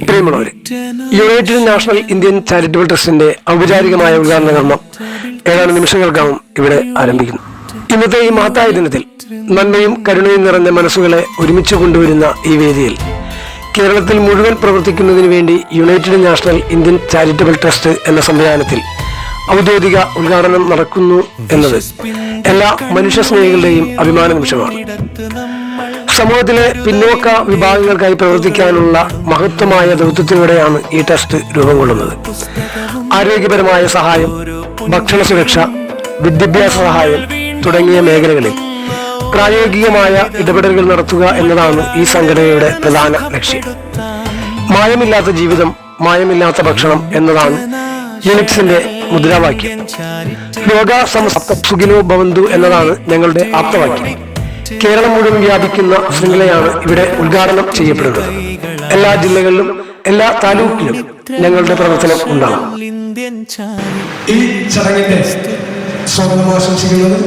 പ്രിയമുള്ളവരെ, United national Indian charitable ട്രസ്റ്റിന്റെ ഔപചാരികമായ ഉദ്ഘാടന കർമ്മം ഏതാനും നിമിഷങ്ങൾക്കാവും ഇവിടെ ആരംഭിക്കുന്നു. ഇന്നത്തെ ഈ മഹത്തായ ദിനത്തിൽ നന്മയും കരുണയും നിറഞ്ഞ മനസ്സുകളെ ഒരുമിച്ച് കൊണ്ടുവരുന്ന ഈ വേദിയിൽ കേരളത്തിൽ മുഴുവൻ പ്രവർത്തിക്കുന്നതിന് വേണ്ടി United national Indian charitable trust എന്ന സംവിധാനത്തിൽ ഔദ്യോഗിക ഉദ്ഘാടനം നടക്കുന്നു എന്നത് എല്ലാ മനുഷ്യസ്നേഹികളുടെയും അഭിമാന നിമിഷമാണ്. സമൂഹത്തിലെ പിന്നോക്ക വിഭാഗങ്ങൾക്കായി പ്രവർത്തിക്കാനുള്ള മഹത്വമായ ദൗത്യത്തിലൂടെയാണ് ഈ ട്രസ്റ്റ് രൂപം കൊള്ളുന്നത്. ആരോഗ്യപരമായ സഹായം, ഭക്ഷണ സുരക്ഷ, വിദ്യാഭ്യാസ സഹായം തുടങ്ങിയ മേഖലകളിൽ പ്രായോഗികമായ ഇടപെടലുകൾ നടത്തുക എന്നതാണ് ഈ സംഘടനയുടെ പ്രധാന ലക്ഷ്യം. മായമില്ലാത്ത ജീവിതം, മായമില്ലാത്ത ഭക്ഷണം എന്നതാണ് യുണിക്സിന്റെ മുദ്രാവാക്യം. ലോക സമസ്ത സുഖിനോ ഭവന്തു എന്നതാണ് ഞങ്ങളുടെ ആപ്തവാക്യം. കേരളം മുഴുവൻ വ്യാപിക്കുന്ന ശൃംഖലയാണ് ഇവിടെ ഉദ്ഘാടനം ചെയ്യപ്പെടുന്നത്. എല്ലാ ജില്ലകളിലും എല്ലാ താലൂക്കിലും ഞങ്ങളുടെ പ്രവർത്തനം ഉണ്ടാകും. ഈ ചടങ്ങിന്റെ സ്വാഗതം ആശംസിക്കുന്നത്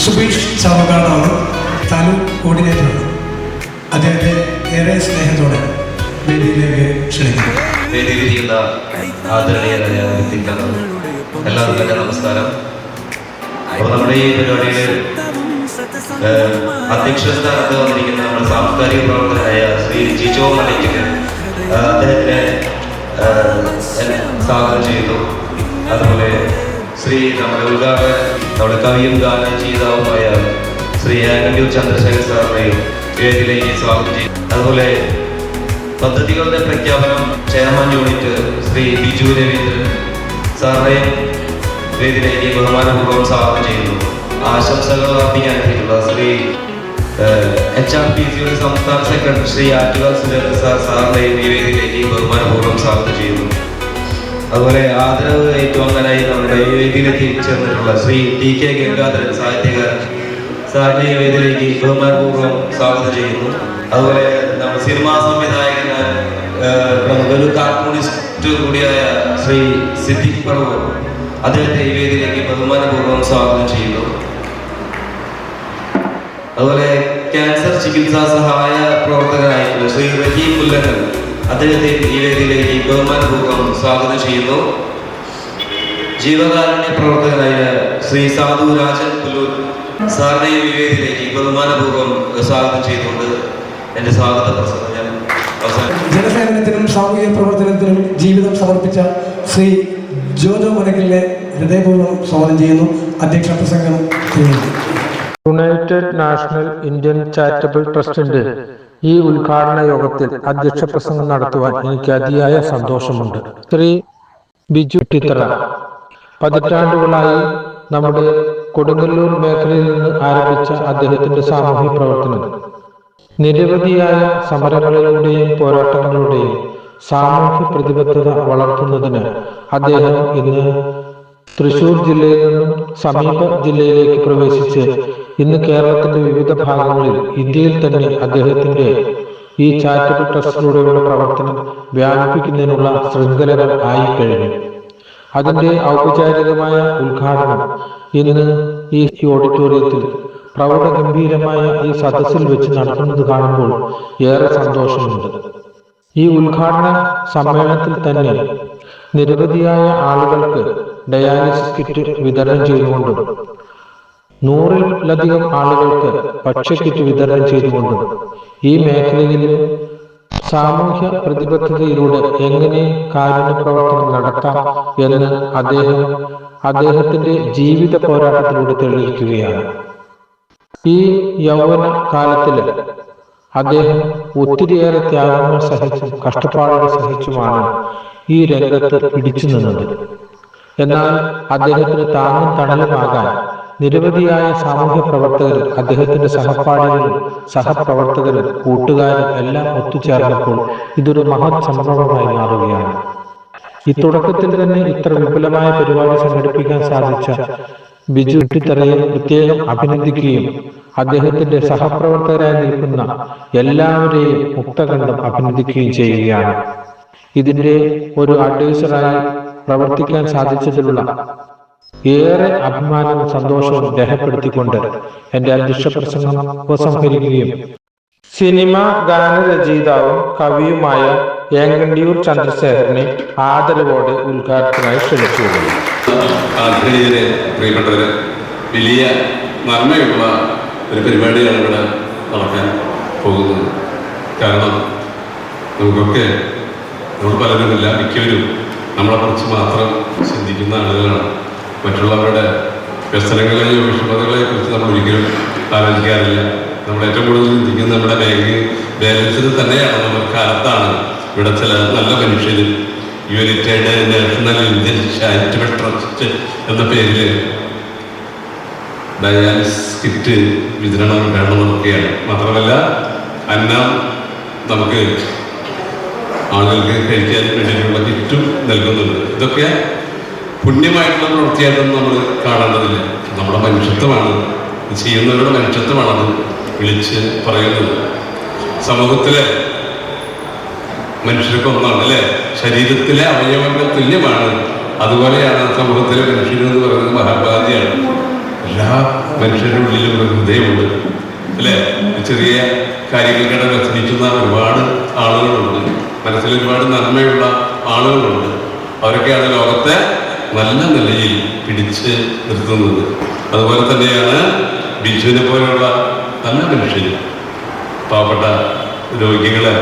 സുബീഷ് ചാവക്കാടാണ്, താലൂക്ക് കോർഡിനേറ്ററാണ്. അദ്ദേഹത്തെ ഏറെ സ്നേഹത്തോടെ വേദിയിലേക്ക് ക്ഷണിക്കുന്നു. വേദിയിലിരിക്കുന്ന ആദരണീയരായ വ്യക്തിത്വങ്ങൾ എല്ലാവർക്കും എൻ്റെ നമസ്കാരം. അപ്പോൾ നമ്മുടെ ഈ പരിപാടിയിൽ അധ്യക്ഷ സ്ഥാനത്ത് വന്നിരിക്കുന്ന നമ്മുടെ സാംസ്കാരിക പ്രവർത്തകനായ ശ്രീ ജിജോ മലയ്ക്ക് അദ്ദേഹത്തിനെ സ്വാഗതം ചെയ്യുന്നു. അതുപോലെ ശ്രീ നമ്മുടെ ഉദ്ഘാടകൻ, നമ്മുടെ കവിയും ഗാനരചയിതാവുമായ ശ്രീ ആനന്ദു ചന്ദ്രശേഖർ സാറിനെയും വേദിയിലേക്ക് സ്വാഗതം ചെയ്തു. അതുപോലെ പദ്ധതികളുടെ പ്രഖ്യാപനം ചെയർമാൻ യൂണിറ്റ് ശ്രീ ബിജു രവീന്ദ്രൻ സാറിനെയും വേദിയിലേക്ക് ബഹുമാനപൂർവ്വം സ്വാഗതം ചെയ്യുന്നു. ആശംസകൾ അർപ്പിക്കാനെത്തിയിട്ടുള്ള ശ്രീ HRPCയുടെ സംസ്ഥാന സെക്രട്ടറി ശ്രീ ആറ്റുകാൽ സുരേന്ദ്ര സാറിനെയും ഈ വേദിയിലേക്ക് ബഹുമാനപൂർവ്വം സ്വാഗതം ചെയ്യുന്നു. അതുപോലെ ആദരവ് ഏറ്റുവാങ്ങാനായി നമ്മുടെ ഈ വേദിയിലെത്തി ചേർന്നിട്ടുള്ള ശ്രീ TK ഗംഗാധരൻ സാഹിത്യകാരൻ സാറിനെ ഈ വേദിയിലേക്ക് ബഹുമാനപൂർവ്വം സ്വാഗതം ചെയ്യുന്നു. അതുപോലെ നമ്മുടെ സിനിമാ സംവിധായകൻ, നമുക്കൊരു കാർട്ടൂണിസ്റ്റ് കൂടിയായ ശ്രീ സിദ്ദിഖ് പറവൂർ, അദ്ദേഹത്തെ ഈ വേദിയിലേക്ക് ബഹുമാനപൂർവ്വം സ്വാഗതം ചെയ്യുന്നു. അതുപോലെ ക്യാൻസർ ചികിത്സാ സഹായ പ്രവർത്തകനായിട്ടുള്ള ശ്രീ റഹീം മുല്ലങ്ങൾ, അദ്ദേഹത്തെ ഈ വേദിയിലേക്ക് ബഹുമാനപൂർവ്വം സ്വാഗതം ചെയ്യുന്നു. ജീവകാരുണ്യ പ്രവർത്തകനായ ശ്രീ സാധു രാജൻ പുല്ലൂർ സാറിനെ ഈ വേദിയിലേക്ക് ബഹുമാനപൂർവ്വം സ്വാഗതം ചെയ്തുകൊണ്ട് എൻ്റെ സ്വാഗത പ്രസംഗം ഞാൻ അവസാനിപ്പിക്കുന്നു. ജനസേവനത്തിനും സാമൂഹിക പ്രവർത്തനത്തിനും ജീവിതം സമർപ്പിച്ച ശ്രീ ജോജോ മനക്കലിനെ ഹൃദയപൂർവ്വം സ്വാഗതം ചെയ്യുന്നു. അധ്യക്ഷ പ്രസംഗം ചെയ്യുന്നു. യുണൈറ്റഡ് നാഷണൽ ഇന്ത്യൻ ചാരിറ്റബിൾ ട്രസ്റ്റിന്റെ ഈ ഉദ്ഘാടന യോഗത്തിൽ അധ്യക്ഷ പ്രസംഗം നടത്തുവാൻ എനിക്ക് അതിയായ സന്തോഷമുണ്ട്. ശ്രീ ബിജു ടിത്തറ പതിറ്റാണ്ടുകളായി നമ്മുടെ കൊടുങ്ങല്ലൂർ മേഖലയിൽ നിന്ന് ആരംഭിച്ച അദ്ദേഹത്തിന്റെ സാമൂഹ്യ പ്രവർത്തനം നിരവധിയായ സമരങ്ങളിലൂടെയും പോരാട്ടങ്ങളിലൂടെയും സാമൂഹ്യ പ്രതിബദ്ധത വളർത്തുന്നതിന് അദ്ദേഹം ഇന്ന് തൃശൂർ ജില്ലയിൽ നിന്നും സമീപ ജില്ലയിലേക്ക് പ്രവേശിച്ച് ഇന്ന് കേരളത്തിന്റെ വിവിധ ഭാഗങ്ങളിൽ, ഇന്ത്യയിൽ തന്നെ അദ്ദേഹത്തിന്റെ ഈ ചാരിറ്റബിൾ ട്രസ്റ്റിലൂടെയുള്ള പ്രവർത്തനം വ്യാപിപ്പിക്കുന്നതിനുള്ള ശൃംഖലകൾ ആയിക്കഴിഞ്ഞു. അതിന്റെ ഔപചാരികമായ ഉദ്ഘാടനം ഇന്ന് ഈ ഓഡിറ്റോറിയത്തിൽ പ്രൗഢഗംഭീരമായ ഈ സദസ്സിൽ വെച്ച് നടത്തുന്നത് കാണുമ്പോൾ ഏറെ സന്തോഷമുണ്ട്. ഈ ഉദ്ഘാടന സമ്മേളനത്തിൽ തന്നെ നിരവധിയായ ആളുകൾക്ക് ഡയാലിസിസ് കിറ്റ് വിതരണം ചെയ്തുകൊണ്ടും 100-ലധികം ആളുകൾക്ക് ഭക്ഷ്യക്കിറ്റ് വിതരണം ചെയ്തുകൊണ്ടും ഈ മേഖലയിൽ സാമൂഹ്യ പ്രതിബദ്ധതയിലൂടെ എങ്ങനെ കാരുണ്യ പ്രവർത്തനം നടത്താം എന്ന് അദ്ദേഹത്തിന്റെ ജീവിത പോരാട്ടത്തിലൂടെ തെളിയിക്കുകയാണ്. ഈ യൗവന കാലത്തില് അദ്ദേഹം ഒത്തിരിയേറെ ത്യാഗങ്ങൾ സഹിച്ചും കഷ്ടപ്പാടുകൾ സഹിച്ചുമാണ് ഈ രംഗത്ത് പിടിച്ചു നിന്നത്. എന്നാൽ അദ്ദേഹത്തിന് താങ്ങും തണലുമാകാൻ നിരവധിയായ സാമൂഹ്യ പ്രവർത്തകർ, അദ്ദേഹത്തിന്റെ സഹപാഠികളും സഹപ്രവർത്തകരും കൂട്ടുകാരും എല്ലാം ഒത്തുചേർന്നപ്പോൾ ഇതൊരു മഹത് സംഭവമായി മാറുകയാണ്. ഈ തുടക്കത്തിൽ തന്നെ ഇത്ര വിപുലമായ പരിപാടി സംഘടിപ്പിക്കാൻ സാധിച്ച ബിജു ടിത്തറയെ പ്രത്യേകം അഭിനന്ദിക്കുകയും അദ്ദേഹത്തിന്റെ സഹപ്രവർത്തകരായി നിൽക്കുന്ന എല്ലാവരെയും മുക്തകണ്ഠം അഭിനന്ദിക്കുകയും ചെയ്യുകയാണ്. ഇതിന്റെ ഒരു അഡ്വൈസറായി പ്രവർത്തിക്കാൻ സാധിച്ചതിലുള്ള ഏറെ അഭിമാനവും സന്തോഷവും രേഖപ്പെടുത്തിക്കൊണ്ട് എന്റെ അധ്യക്ഷ പ്രസംഗം ഉപസംഹരിക്കുകയും സിനിമ ഗാനരചയിതാവും കവിയുമായ ഏങ്കണ്ടിയൂർ ചന്ദ്രശേഖരനെ ആദരവോടെ ഉദ്ഘാടനത്തിനായി ക്ഷണിച്ചു. ആധുനികരെ പ്രിയപ്പെട്ടവര്, വലിയ നന്മയുള്ള ഒരു പരിപാടിയാണ് ഇവിടെ നടക്കാൻ പോകുന്നത്. കാരണം നമുക്കൊക്കെ, നമ്മൾ പലരുമില്ല, മിക്കവരും നമ്മളെക്കുറിച്ച് മാത്രം ചിന്തിക്കുന്ന ആളുകളാണ്. മറ്റുള്ളവരുടെ വ്യസനങ്ങളെയോ വിഷമതകളെയോ കുറിച്ച് നമ്മൾ ഒരിക്കലും ആലോചിക്കാറില്ല. നമ്മൾ ഏറ്റവും കൂടുതൽ ചിന്തിക്കുന്നത് നമ്മുടെ ബാങ്ക് ബാലൻസിൽ തന്നെയാണ്. നമ്മൾ കാലത്താണ് ഇവിടെ ചില നല്ല മനുഷ്യരും United national Indian charitable trust എന്ന പേരിൽ ഡയാലിസിസ് കിറ്റ് വിതരണം നടക്കുകയാണ്. മാത്രമല്ല അന്നം നമുക്ക് ആളുകൾക്ക് കഴിക്കാൻ വേണ്ടിയിട്ടുള്ള കിറ്റും നൽകുന്നുണ്ട്. ഇതൊക്കെ പുണ്യമായിട്ടുള്ള പ്രവൃത്തിയായിട്ടൊന്നും നമ്മൾ കാണേണ്ടതില്ല. നമ്മുടെ മനുഷ്യത്വമാണ്, ചെയ്യുന്നവരുടെ മനുഷ്യത്വമാണത് വിളിച്ച് പറയുന്നത്. സമൂഹത്തിലെ മനുഷ്യർക്ക് ഒന്നാണ് അല്ലേ, ശരീരത്തിലെ അവയവങ്ങൾ തുല്യമാണ്. അതുപോലെയാണ് സമൂഹത്തിലെ മനുഷ്യരെന്ന് പറയുന്നത് മഹാത്മാഗാന്ധിയാണ്. എല്ലാ മനുഷ്യരുടെ ഉള്ളിലും ഒരു ഹൃദയമുണ്ട് അല്ലേ. ചെറിയ കാര്യങ്ങൾക്കിടെ വ്യസനിക്കുന്ന ഒരുപാട് ആളുകളുണ്ട്, മനസ്സിൽ ഒരുപാട് നന്മയുള്ള ആളുകളുണ്ട്. അവരൊക്കെയാണ് ലോകത്തെ നല്ല നിലയിൽ പിടിച്ച് നിർത്തുന്നത്. അതുപോലെ തന്നെയാണ് ബിജുവിനെ പോലെയുള്ള നല്ല മനുഷ്യർ പാവപ്പെട്ട രോഗികളെ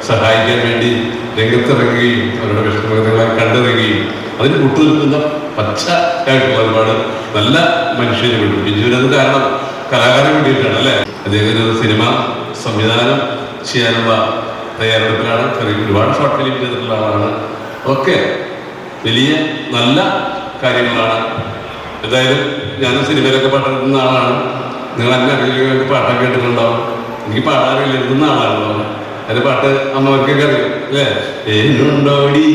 സഹായിക്കാൻ വേണ്ടി രംഗത്തിറങ്ങുകയും അവരുടെ വിഷമതകളെ കണ്ടിറങ്ങുകയും അതിന് കൂട്ടുനിൽക്കുന്ന പച്ചയായിട്ടുള്ള ഒരുപാട് നല്ല മനുഷ്യരുമുണ്ട്. ബിജുവിനത് കാരണം കലാകാരൻ വേണ്ടിയിട്ടാണ് അല്ലേ. അദ്ദേഹത്തിന് ഒരു സിനിമ സംവിധാനം ചെയ്യാനുള്ള തയ്യാറെടുപ്പിലാണ്. ഒരുപാട് ഷോർട്ട് ഫിലിം ചെയ്തിട്ടുള്ള ആളാണ്. ഒക്കെ വലിയ നല്ല കാര്യങ്ങളാണ്. എന്തായാലും ഞാനും സിനിമയിലൊക്കെ പാട്ടെടുക്കുന്ന ആളാണ്. നിങ്ങൾ എന്നെ അറിയില്ലെങ്കിൽ പാട്ടൊക്കെ കേട്ടിട്ടുണ്ടാവും. എനിക്ക് പാടാറില്ല, എഴുതുന്ന ആളാണല്ലോ. അതിന്റെ പാട്ട് അമ്മവർക്കൊക്കെ അറിയാം അല്ലേ. ഏനുണ്ടോടി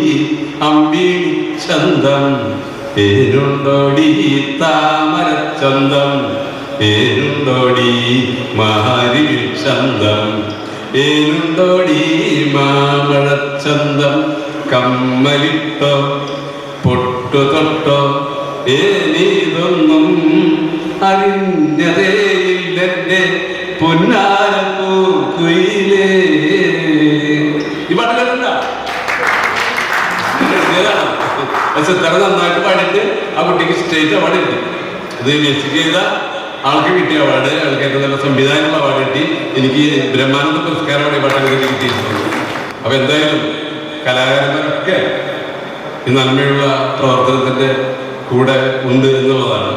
അമ്പിളി ചന്തം, ഏനുണ്ടോടി താമരച്ചന്തം, ഏനുണ്ടോടി മാരിവിൽ ചന്തം, ഏനുണ്ടോടി മാമഴച്ചന്തം, കമ്മലിട്ടോ പൊട്ടു തൊട്ടോ ഏനീതൊന്നും അറിഞ്ഞതേയില്ലെന്റെ പൊന്നാരപ്പൂക്കുയിലേ. ഈ പാട്ട് കേട്ടില്ല? എത്ര നന്നായിട്ട് പാടിയിട്ട് ആ കുട്ടിക്ക് സ്റ്റേറ്റ് അവാർഡ് കിട്ടി. ഇത് മ്യൂസിക് ചെയ്ത ആൾക്ക് കിട്ടിയ അവാർഡ്, ആൾക്ക് ഏറ്റവും നല്ല സംവിധാനമുള്ള അവാർഡ് കിട്ടി. എനിക്ക് ബ്രഹ്മാനന്ദ പുരസ്കാരമാണ് ഈ പാട്ടൊക്കെ കിട്ടിയിട്ടുള്ളത്. അപ്പൊ എന്തായാലും കലാകാരന്മാരൊക്കെ ഈ നന്മയുള്ള പ്രവർത്തനത്തിന്റെ കൂടെ ഉണ്ട് എന്നുള്ളതാണ്.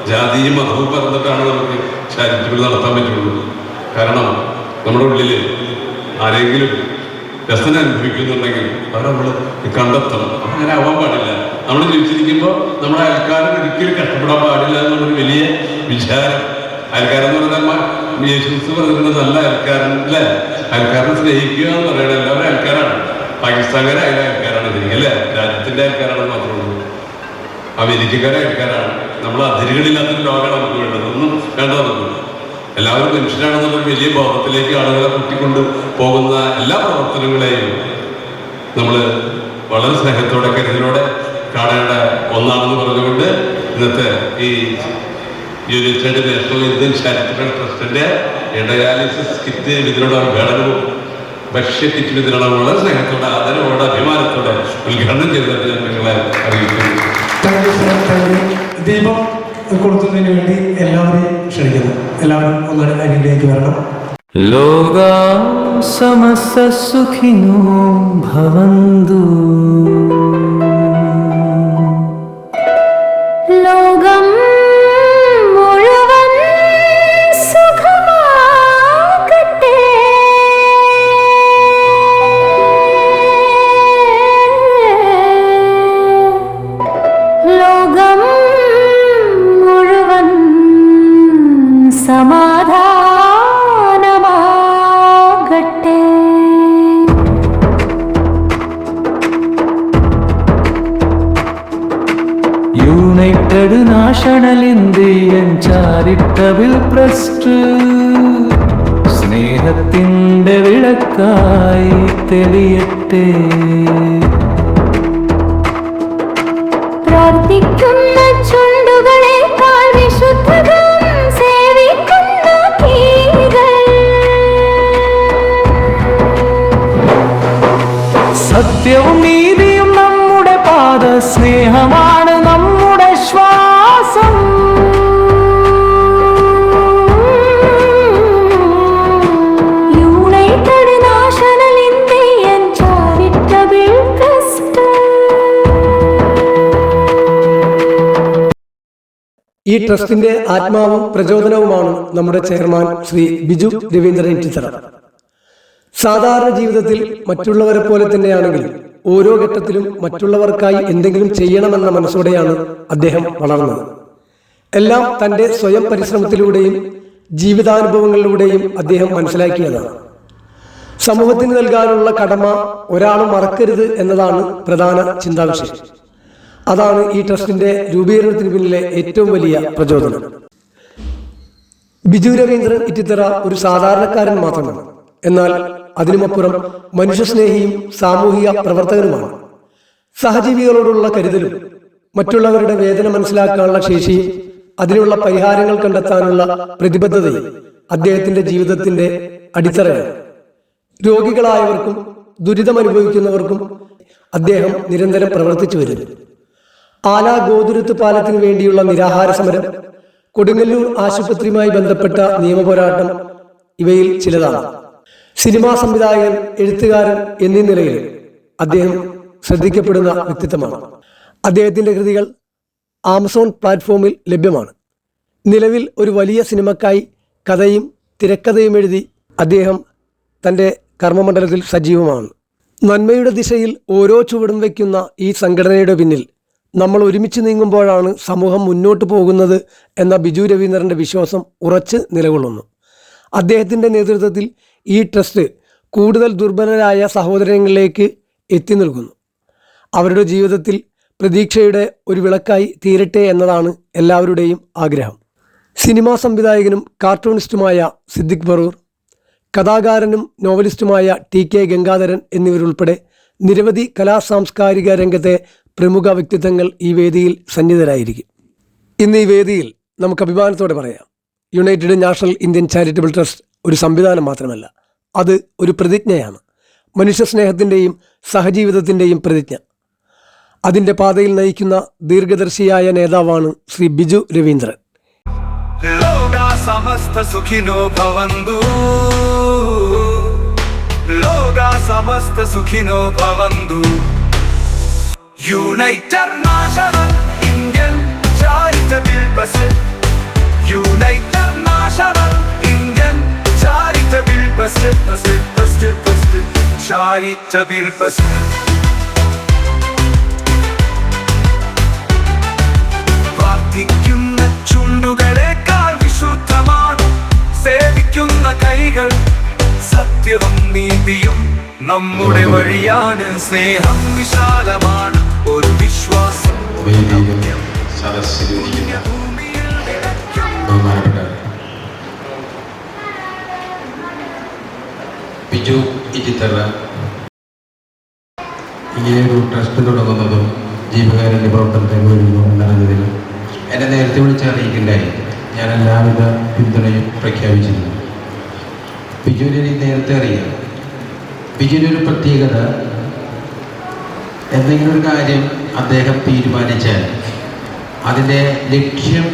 ജാതിയും മതവും പറഞ്ഞിട്ടാണ് നമുക്ക് ചാരിറ്റബിൾ നടത്താൻ പറ്റുള്ളൂ. കാരണം നമ്മുടെ ഉള്ളിൽ ആരെങ്കിലും വ്യസനം അനുഭവിക്കുന്നുണ്ടെങ്കിൽ അത് നമ്മൾ കണ്ടെത്തണം. അങ്ങനെ ആവാൻ പാടില്ല. നമ്മൾ ജീവിച്ചിരിക്കുമ്പോൾ നമ്മുടെ അയൽക്കാരൻ ഒരിക്കലും കഷ്ടപ്പെടാൻ പാടില്ല എന്നുള്ളൊരു വലിയ വിചാരം. അയൽക്കാരെന്ന് പറഞ്ഞാൽ യേശുസ് പറഞ്ഞിട്ടുണ്ട് നല്ല അയൽക്കാരൻ അല്ലേ. അയൽക്കാരനെ സ്നേഹിക്കുക എന്ന് പറയുന്നത് എല്ലാവരും അയൽക്കാരാണ്. പാകിസ്ഥാൻകാരായ അയൽക്കാരാണ് ശരിക്കും അല്ലേ. രാജ്യത്തിന്റെ അയൽക്കാരാണെന്ന് മാത്രമേ ഉള്ളൂ. അമേരിക്കക്കാരെ അയൽക്കാരാണ്. നമ്മൾ അതിരുകളില്ലാത്തൊരു ലോകമാണ് നമുക്ക് വേണ്ടത്. ഒന്നും വേണ്ട നമുക്ക്. എല്ലാവരും മനുഷ്യരാണെന്നുള്ളൊരു വലിയ ബോധത്തിലേക്ക് ആളുകളെ കൂട്ടിക്കൊണ്ട് പോകുന്ന എല്ലാ പ്രവർത്തനങ്ങളെയും നമ്മൾ വളരെ സ്നേഹത്തോടെ കരുതലോടെ കാണേണ്ട ഒന്നാണെന്ന് പറഞ്ഞുകൊണ്ട് ഇന്നത്തെ ഈ യുണൈറ്റഡ് നാഷണൽ ഇന്ത്യൻ ചാരിറ്റബിൾ ട്രസ്റ്റിന്റെ ഡയാലിസിസ് കിറ്റ് വിതരണ ഉദ്ഘാടനവും ഭക്ഷ്യ കിറ്റ് വിതരണം വളരെ സ്നേഹത്തോടെ ആദരവോടെ അഭിമാനത്തോടെ ഉദ്ഘാടനം ചെയ്തതായിട്ട് ഞാൻ നിങ്ങളെ അറിയിക്കുന്നു. ദീപം കൊടുക്കുന്നതിന് വേണ്ടി എല്ലാവരെയും ക്ഷണിക്കുന്നു. എല്ലാവരും ഒന്നാണ് അരിയിലേക്ക് വരണം. ലോകാ സമസ്ത സുഖിനോ ഭവന്തു. ലോകം മുഴുവൻ സുഖമാകട്ടെ. ലോകം മുഴുവൻ സമാധാനമാകട്ടെ. United national Indian charitable trust സ്നേഹത്തിന്റെ വിളക്കായി തെളിയട്ടെ. പ്രാർത്ഥിക്കുന്ന ചുണ്ടുകളേക്കാൾ വിശുദ്ധവും സേവിക്കുന്ന കീകൾ. സത്യവും നീതിയും നമ്മുടെ പാത, സ്നേഹമാണ് നമ്മുടെ ശ്വാസം. United national Indian charitable trust. ഈ ട്രസ്റ്റിന്റെ ആത്മാവും പ്രചോദനവുമാണ് നമ്മുടെ ചെയർമാൻ ശ്രീ ബിജു രവീന്ദ്രൻ ഇറ്റിത്തറ. സാധാരണ ജീവിതത്തിൽ മറ്റുള്ളവരെ പോലെ തന്നെയാണെങ്കിലും ഓരോ ഘട്ടത്തിലും മറ്റുള്ളവർക്കായി എന്തെങ്കിലും ചെയ്യണമെന്ന മനസ്സോടെയാണ് അദ്ദേഹം വളർന്നത്. എല്ലാം തന്റെ സ്വയം പരിശ്രമത്തിലൂടെയും ജീവിതാനുഭവങ്ങളിലൂടെയും അദ്ദേഹം മനസ്സിലാക്കിയതാണ്. സമൂഹത്തിന് നൽകാനുള്ള കടമ ഒരാളും മറക്കരുത് എന്നതാണ് പ്രധാന ചിന്താവിഷയം. അതാണ് ഈ ട്രസ്റ്റിന്റെ രൂപീകരണത്തിന് പിന്നിലെ ഏറ്റവും വലിയ പ്രചോദനം. ബിജു രവീന്ദ്രൻ ഇറ്റിത്തറ ഒരു സാധാരണക്കാരൻ മാത്രമാണ്. എന്നാൽ അതിനുമപ്പുറം മനുഷ്യസ്നേഹിയും സാമൂഹിക പ്രവർത്തകനുമാണ്. സഹജീവികളോടുള്ള കരുതലും മറ്റുള്ളവരുടെ വേദന മനസ്സിലാക്കാനുള്ള ശേഷിയും അതിനുള്ള പരിഹാരങ്ങൾ കണ്ടെത്താനുള്ള പ്രതിബദ്ധതയും അദ്ദേഹത്തിന്റെ ജീവിതത്തിന്റെ അടിത്തറയാണ്. രോഗികളായവർക്കും ദുരിതമനുഭവിക്കുന്നവർക്കും അദ്ദേഹം നിരന്തരം പ്രവർത്തിച്ചു വരുന്നു. ആല ഗോതുരുത്ത് പാലത്തിന് വേണ്ടിയുള്ള നിരാഹാര സമരം, കൊടുങ്ങല്ലൂർ ആശുപത്രിയുമായി ബന്ധപ്പെട്ട നിയമപോരാട്ടം ഇവയിൽ ചിലതാണ്. സിനിമാ സംവിധായകൻ, എഴുത്തുകാരൻ എന്നീ നിലയിൽ അദ്ദേഹം ശ്രദ്ധിക്കപ്പെടുന്ന വ്യക്തിത്വമാണ്. അദ്ദേഹത്തിന്റെ കൃതികൾ ആമസോൺ പ്ലാറ്റ്ഫോമിൽ ലഭ്യമാണ്. നിലവിൽ ഒരു വലിയ സിനിമക്കായി കഥയും തിരക്കഥയും എഴുതി അദ്ദേഹം തൻ്റെ കർമ്മമണ്ഡലത്തിൽ സജീവമാണ്. നന്മയുടെ ദിശയിൽ ഓരോ ചുവടും വയ്ക്കുന്ന ഈ സംഘടനയുടെ പിന്നിൽ നമ്മൾ ഒരുമിച്ച് നീങ്ങുമ്പോഴാണ് സമൂഹം മുന്നോട്ട് പോകുന്നത് എന്ന ബിജു രവീന്ദ്രൻ്റെ വിശ്വാസം ഉറച്ച് നിലകൊള്ളുന്നു. അദ്ദേഹത്തിൻ്റെ നേതൃത്വത്തിൽ ഈ ട്രസ്റ്റ് കൂടുതൽ ദുർബലരായ സഹോദരങ്ങളിലേക്ക് എത്തി നിൽക്കുന്നു. അവരുടെ ജീവിതത്തിൽ പ്രതീക്ഷയുടെ ഒരു വിളക്കായി തീരട്ടെ എന്നതാണ് എല്ലാവരുടെയും ആഗ്രഹം. സിനിമാ സംവിധായകനും കാർട്ടൂണിസ്റ്റുമായ സിദ്ദിഖ് ബറൂർ, കഥാകാരനും നോവലിസ്റ്റുമായ TK ഗംഗാധരൻ എന്നിവരുൾപ്പെടെ നിരവധി കലാസാംസ്കാരിക രംഗത്തെ പ്രമുഖ വ്യക്തിത്വങ്ങൾ ഈ വേദിയിൽ സന്നിധരായിരിക്കും. ഇന്ന് ഈ വേദിയിൽ നമുക്ക് അഭിമാനത്തോടെ പറയാം, United national Indian charitable trust ഒരു സംവിധാനം മാത്രമല്ല, അത് ഒരു പ്രതിജ്ഞയാണ്. മനുഷ്യസ്നേഹത്തിൻ്റെയും സഹജീവിതത്തിൻ്റെയും പ്രതിജ്ഞ. അതിൻ്റെ പാതയിൽ നയിക്കുന്ന ദീർഘദർശിയായ നേതാവാണ് ശ്രീ ബിജു രവീന്ദ്രൻ. ലോകാ സമസ്ത സുഖിനോ ഭവന്തു, ലോകാ സമസ്ത സുഖിനോ ഭവന്തു. United national Indian charitable trust, united national Indian charitable trust, charitable trust. പ്രാർത്ഥിക്കുന്ന ചുണ്ടുകളേക്കാൾ വിശുദ്ധമാണ് സേവിക്കുന്ന കൈകൾ. സത്യവും നീതിയും നമ്മുടെ വഴിയാണ്, സ്നേഹം വിശാലമാണ് ഒരു വിശ്വാസം. ബിജു ഇറ്റിത്തറ ഈ ഒരു ട്രസ്റ്റ് തുടങ്ങുന്നതും ജീവകാരുണ്യ പ്രവർത്തനത്തെ വരുന്നു എന്നറിഞ്ഞതിൽ എന്നെ നേരത്തെ വിളിച്ചറിയിക്കണ്ടായി. ഞാൻ എല്ലാവിധ പിന്തുണയും പ്രഖ്യാപിച്ചിരുന്നു. ബിജുവിനെ നേരത്തെ അറിയാം. ബിജുവിൻ്റെ ഒരു പ്രത്യേകത, എന്തെങ്കിലും ഒരു കാര്യം അദ്ദേഹം തീരുമാനിച്ചാൽ അതിൻ്റെ ലക്ഷ്യം,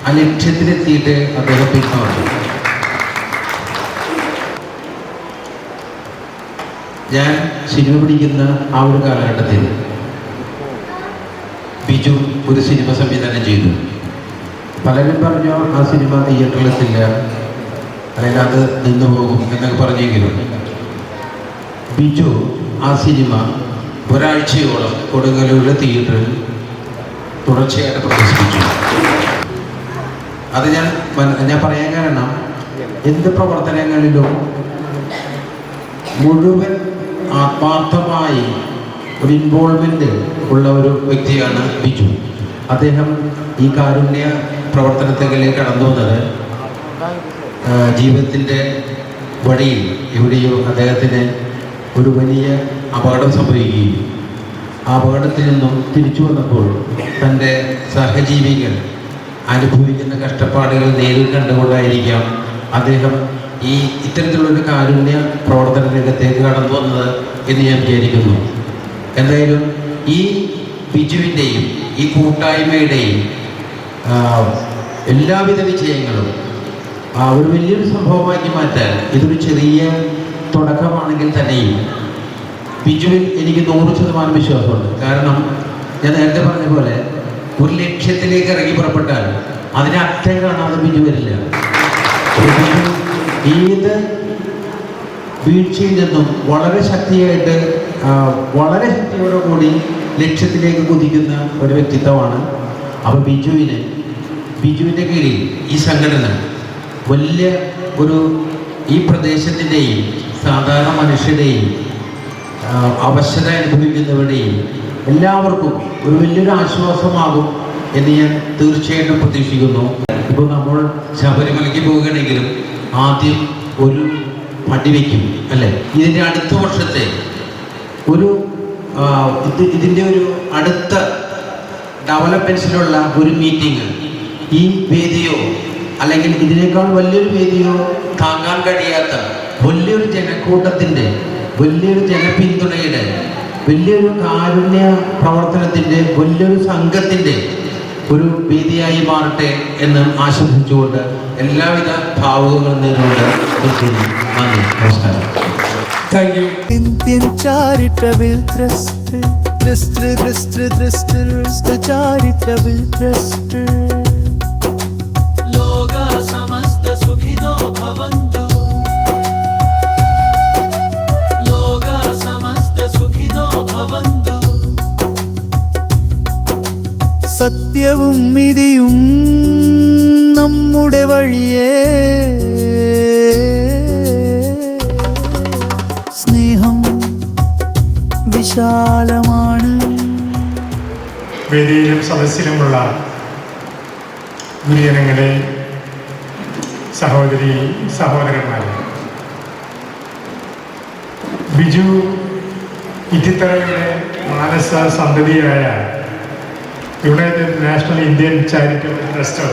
ആ ലക്ഷ്യത്തിലെത്തിയിട്ട് അദ്ദേഹം പിന്മാറും. ഞാൻ സിനിമ പിടിക്കുന്ന ആ ഒരു കാലഘട്ടത്തിൽ ബിജു ഒരു സിനിമ സംവിധാനം ചെയ്തു. പലരും പറഞ്ഞു ആ സിനിമ തിയേറ്ററിലെത്തില്ല, അല്ലെങ്കിൽ അത് നിന്നു പോകും എന്നൊക്കെ പറഞ്ഞെങ്കിലും ബിജു ആ സിനിമ ഒരാഴ്ചയോളം കൊടുങ്ങല്ലൂരിലെ തിയേറ്ററിൽ തുടർച്ചയായിട്ട് പ്രദർശിപ്പിച്ചു. അത് ഞാൻ പറയാൻ കാരണം, എന്ത് പ്രവർത്തനങ്ങളിലും മുഴുവൻ ആത്മാർത്ഥമായി ഒരു ഇൻവോൾവ്മെൻ്റ് ഉള്ള ഒരു വ്യക്തിയാണ് ബിജു. അദ്ദേഹം ഈ കാരുണ്യ പ്രവർത്തനത്തിലേക്ക് കടന്നു വന്നത് ജീവിതത്തിൻ്റെ വഴിയിൽ എവിടെയോ അദ്ദേഹത്തിന് ഒരു വലിയ അപകടം സംഭവിക്കുകയും ആ അപകടത്തിൽ നിന്നും തിരിച്ചു വന്നപ്പോൾ തൻ്റെ സഹജീവികൾ അനുഭവിക്കുന്ന കഷ്ടപ്പാടുകൾ നേരിൽ കണ്ടുകൊണ്ടായിരിക്കാം അദ്ദേഹം ഇത്തരത്തിലുള്ളൊരു കാരുണ്യ പ്രവർത്തന രംഗത്തേക്ക് കടന്നു വന്നത് എന്ന് ഞാൻ വിചാരിക്കുന്നു. എന്തായാലും ഈ ബിജുവിൻ്റെയും ഈ കൂട്ടായ്മയുടെയും എല്ലാവിധ വിജയങ്ങളും ഒരു വലിയൊരു സംഭവമാക്കി മാറ്റാൻ ഇതൊരു ചെറിയ തുടക്കമാണെങ്കിൽ തന്നെയും ബിജുവിൽ എനിക്ക് 100% വിശ്വാസമുണ്ട്. കാരണം ഞാൻ നേരത്തെ പറഞ്ഞ പോലെ ഒരു ലക്ഷ്യത്തിലേക്ക് ഇറങ്ങി പുറപ്പെട്ടാൽ അതിനെ അറ്റം കാണാതെ ബിജു വരില്ല. ഏത് വീഴ്ചയിൽ നിന്നും വളരെ ശക്തിയായിട്ട് വളരെ ശക്തിയോടെ കൂടി ലക്ഷ്യത്തിലേക്ക് കുതിക്കുന്ന ഒരു വ്യക്തിത്വമാണ്. അപ്പോൾ ബിജുവിൻ്റെ കീഴിൽ ഈ സംഘടന വലിയ ഒരു ഈ പ്രദേശത്തിൻ്റെയും സാധാരണ മനുഷ്യരുടെയും അവശത അനുഭവിക്കുന്നവരുടെയും എല്ലാവർക്കും ഒരു വലിയൊരു ആശ്വാസമാകും എന്ന് ഞാൻ തീർച്ചയായിട്ടും പ്രതീക്ഷിക്കുന്നു. ഇപ്പോൾ നമ്മൾ ശബരിമലയ്ക്ക് പോവുകയാണെങ്കിലും ആദ്യം ഒരു പടി വയ്ക്കും അല്ലേ? ഇതിൻ്റെ അടുത്ത വർഷത്തെ ഇതിൻ്റെ ഒരു അടുത്ത ഡെവലപ്മെൻറ്റ്സിലുള്ള ഒരു മീറ്റിംഗ് ഈ വേദിയോ അല്ലെങ്കിൽ ഇതിനേക്കാൾ വലിയൊരു വേദിയോ താങ്ങാൻ കഴിയാത്ത വലിയൊരു ജനക്കൂട്ടത്തിൻ്റെ വലിയൊരു ജനപിന്തുണയുടെ വലിയൊരു കാരുണ്യ പ്രവർത്തനത്തിൻ്റെ വലിയൊരു സംഘത്തിൻ്റെ ഒരു വേദിയായി മാറട്ടെ എന്ന് ആശംസിച്ചുകൊണ്ട് എല്ലാവിധ ഭാവുകങ്ങളും നേരിടുന്നുണ്ട്. നന്ദി, നമസ്കാരം. Thank you. Indian Charitable Trust, Charitable Trust. Loga samasta sukhido bhavantu. Loga samasta sukhido bhavantu. സത്യവും നീതിയും നമ്മുടെ വഴിയേ, സ്നേഹം വിശാലമാണ്. വേദിയിലും സദസ്സിലുമുള്ള ഗുരുജനങ്ങളെ, സഹോദരി സഹോദരന്മാരെ, ബിജു ഇത്തിത്തറയുടെ മാനസ സന്തതിയായ united national Indian charitable trust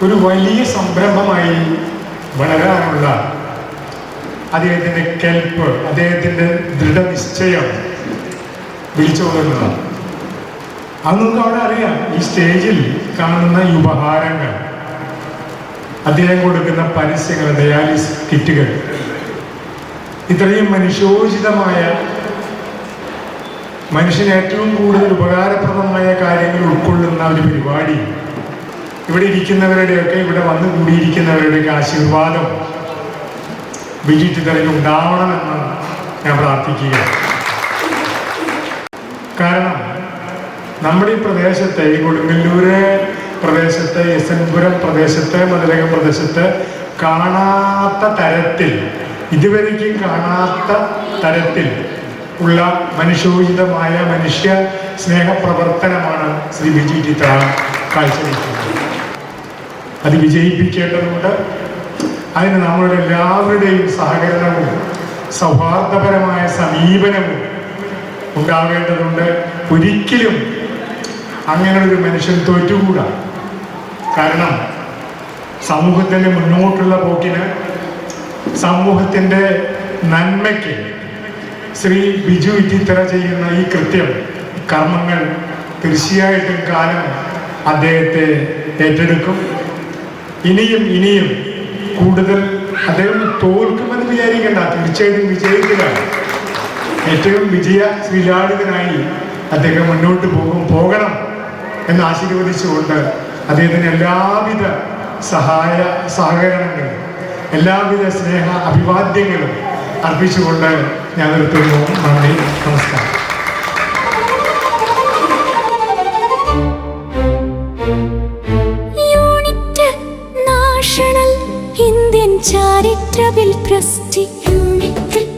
ഒരു വലിയ സംരംഭമായി വളരാനുള്ള അദ്ദേഹത്തിൻ്റെ കെൽപ്പ്, അദ്ദേഹത്തിൻ്റെ ദൃഢനിശ്ചയം വിളിച്ചോതുന്നതാണ്. അത് നമുക്ക് അവിടെ അറിയാം. ഈ സ്റ്റേജിൽ കാണുന്ന ഈ ഉപഹാരങ്ങൾ, അദ്ദേഹം കൊടുക്കുന്ന പരസ്യങ്ങൾ, ഡയാലിസ് കിറ്റുകൾ, ഇത്രയും മനുഷ്യോചിതമായ മനുഷ്യന് ഏറ്റവും കൂടുതൽ ഉപകാരപ്രദമായ കാര്യങ്ങൾ ഉൾക്കൊള്ളുന്ന ഒരു പരിപാടി ഇവിടെ ഇരിക്കുന്നവരുടെയൊക്കെ, ഇവിടെ വന്നു കൂടിയിരിക്കുന്നവരുടെയൊക്കെ ആശീർവാദം ബിജു ഇത്തിത്തറയിൽ ഉണ്ടാവണമെന്ന് ഞാൻ പ്രാർത്ഥിക്കുക. കാരണം നമ്മുടെ ഈ പ്രദേശത്തെ, ഈ കൊടുങ്ങല്ലൂര് പ്രദേശത്തെ, എസ്എൻപുരം പ്രദേശത്തെ, മതിലകം പ്രദേശത്ത് കാണാത്ത തരത്തിൽ, ഇതുവരേക്കും കാണാത്ത തരത്തിൽ ഉള്ള മനുഷ്യോചിതമായ മനുഷ്യ സ്നേഹപ്രവർത്തനമാണ് ശ്രീ ബിജു ഇത്തിത്തറ കാഴ്ചവെക്കുന്നത്. അത് വിജയിപ്പിക്കേണ്ടതുണ്ട്. അതിന് നമ്മളുടെ എല്ലാവരുടെയും സഹകരണവും സൗഹാർദ്ദപരമായ സമീപനവും ഉണ്ടാവേണ്ടതുണ്ട്. ഒരിക്കലും അങ്ങനെയൊരു മനുഷ്യൻ തോറ്റുകൂടാ. കാരണം സമൂഹത്തിൻ്റെ മുന്നോട്ടുള്ള പോക്കിന്, സമൂഹത്തിൻ്റെ നന്മയ്ക്ക് ശ്രീ ബിജു ഇത്തിത്തറ ചെയ്യുന്ന ഈ കൃത്യം, കർമ്മങ്ങൾ തീർച്ചയായിട്ടും കാലം അദ്ദേഹത്തെ ഏറ്റെടുക്കും. ഇനിയും കൂടുതൽ അദ്ദേഹം തോൽക്കുമെന്ന് വിചാരിക്കേണ്ട, തീർച്ചയായിട്ടും വിജയിക്കുകയാണ്. ഏറ്റവും ശ്രീലാളിതനായി അദ്ദേഹം മുന്നോട്ട് പോകണം എന്ന് ആശീർവദിച്ചുകൊണ്ട് അദ്ദേഹത്തിന് എല്ലാവിധ സഹകരണങ്ങളും എല്ലാവിധ സ്നേഹ അഭിവാദ്യങ്ങളും അർപ്പിച്ചുകൊണ്ട് ഞാൻ നിർത്തുന്നു. നന്ദി, നമസ്കാരം. Charitable Trust, United,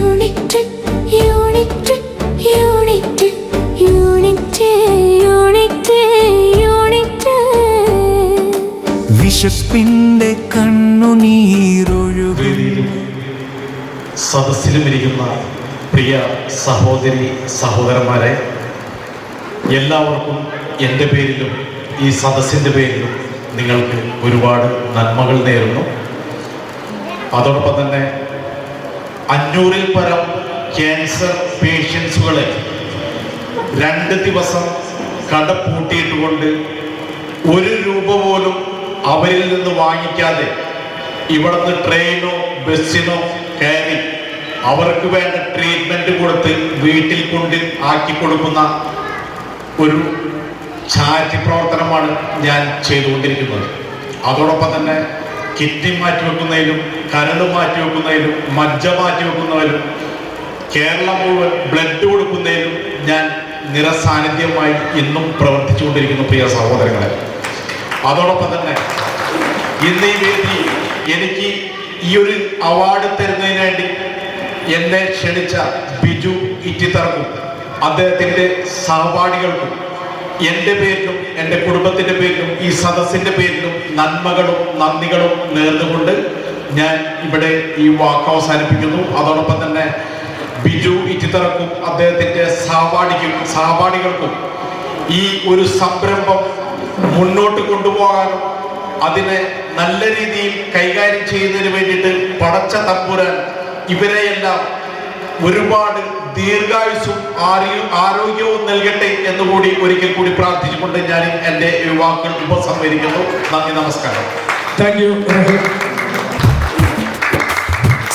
United, United, United, United, United. വിശപ്പിന്റെ കണ്ണുനീരൊഴുകും. സദസ്സിലും ഇരിക്കുന്ന പ്രിയ സഹോദരി സഹോദരന്മാരെ, എല്ലാവർക്കും എൻ്റെ പേരിലും ഈ സദസ്സിൻ്റെ പേരിലും നിങ്ങൾക്ക് ഒരുപാട് നന്മകൾ നേരുന്നു. അതോടൊപ്പം തന്നെ 500-ൽ പരം ക്യാൻസർ പേഷ്യൻസുകളെ 2 ദിവസം കട പൂട്ടിയിട്ടുകൊണ്ട് 1 രൂപ പോലും അവരിൽ നിന്ന് വാങ്ങിക്കാതെ ഇവിടുന്ന് ട്രെയിനോ ബസ്സിനോ കയറി അവർക്ക് വേണ്ട ട്രീറ്റ്മെന്റ് കൊടുത്ത് വീട്ടിൽ കൊണ്ട് ആക്കി കൊടുക്കുന്ന ഒരു ചാരിറ്റി പ്രവർത്തനമാണ് ഞാൻ ചെയ്തുകൊണ്ടിരിക്കുന്നത്. അതോടൊപ്പം തന്നെ കിഡ്നി മാറ്റിവെക്കുന്നതിലും കരൾ മാറ്റിവെക്കുന്നതിലും മജ്ജ മാറ്റിവെക്കുന്നതിലും കേരളം മുഴുവൻ ബ്ലഡ് കൊടുക്കുന്നതിലും ഞാൻ നിറസാന്നിധ്യമായി ഇന്നും പ്രവർത്തിച്ചുകൊണ്ടിരിക്കുന്നു പ്രിയ സഹോദരങ്ങളെ. അതോടൊപ്പം തന്നെ ഇന്ന് ഈ വേദി എനിക്ക് ഈ ഒരു അവാർഡ് തരുന്നതിന് വേണ്ടി എന്നെ ക്ഷണിച്ച ബിജു ഇറ്റിത്തറക്കും അദ്ദേഹത്തിൻ്റെ സഹപാഠികൾക്കും എൻ്റെ പേരിലും എൻ്റെ കുടുംബത്തിൻ്റെ പേരിലും ഈ സദസ്സിൻ്റെ പേരിലും നന്മകളും നന്ദികളും നേർന്നുകൊണ്ട് ഞാൻ ഇവിടെ ഈ വാക്ക് അവസാനിപ്പിക്കുന്നു. അതോടൊപ്പം തന്നെ ബിജു ഇറ്റിത്തറക്കും അദ്ദേഹത്തിൻ്റെ സഹപാഠികൾക്കും ഈ ഒരു സംരംഭം മുന്നോട്ട് കൊണ്ടുപോകാനും അതിനെ നല്ല രീതിയിൽ കൈകാര്യം ചെയ്യുന്നതിന് വേണ്ടിയിട്ട് പടച്ച തമ്പുരാൻ ഇവരെയെല്ലാം ഒരുപാട് ദീർഘായുസ്സും ആരോഗ്യവും നൽകട്ടെ എന്നുകൂടി ഒരിക്കൽ കൂടി പ്രാർത്ഥിച്ചുകൊണ്ട് ഞാൻ എൻ്റെ വാക്കുകൾ ഉപസംഹരിക്കുന്നു. നന്ദി, നമസ്കാരം. Thank you.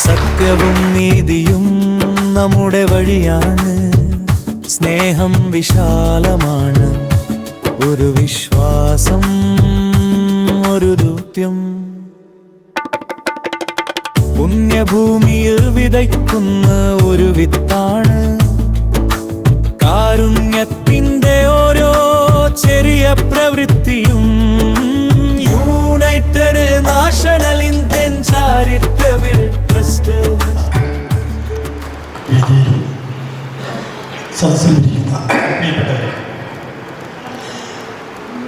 സത്യവും നീതിയും നമ്മുടെ വഴിയാണ്, സ്നേഹം വിശാലമാണ്, ഒരു വിശ്വാസം ഒരു ദൗത്യം. പുണ്യഭൂമിയിൽ വിതയ്ക്കുന്ന ഒരു വിത്താണ്, കാരുണ്യത്തിന്റെ ഓരോ ചെറിയ പ്രവൃത്തിയും. United national Indian charitable trust. സദസ്സിലിരിക്കുന്ന പ്രിയപ്പെട്ടവരെ,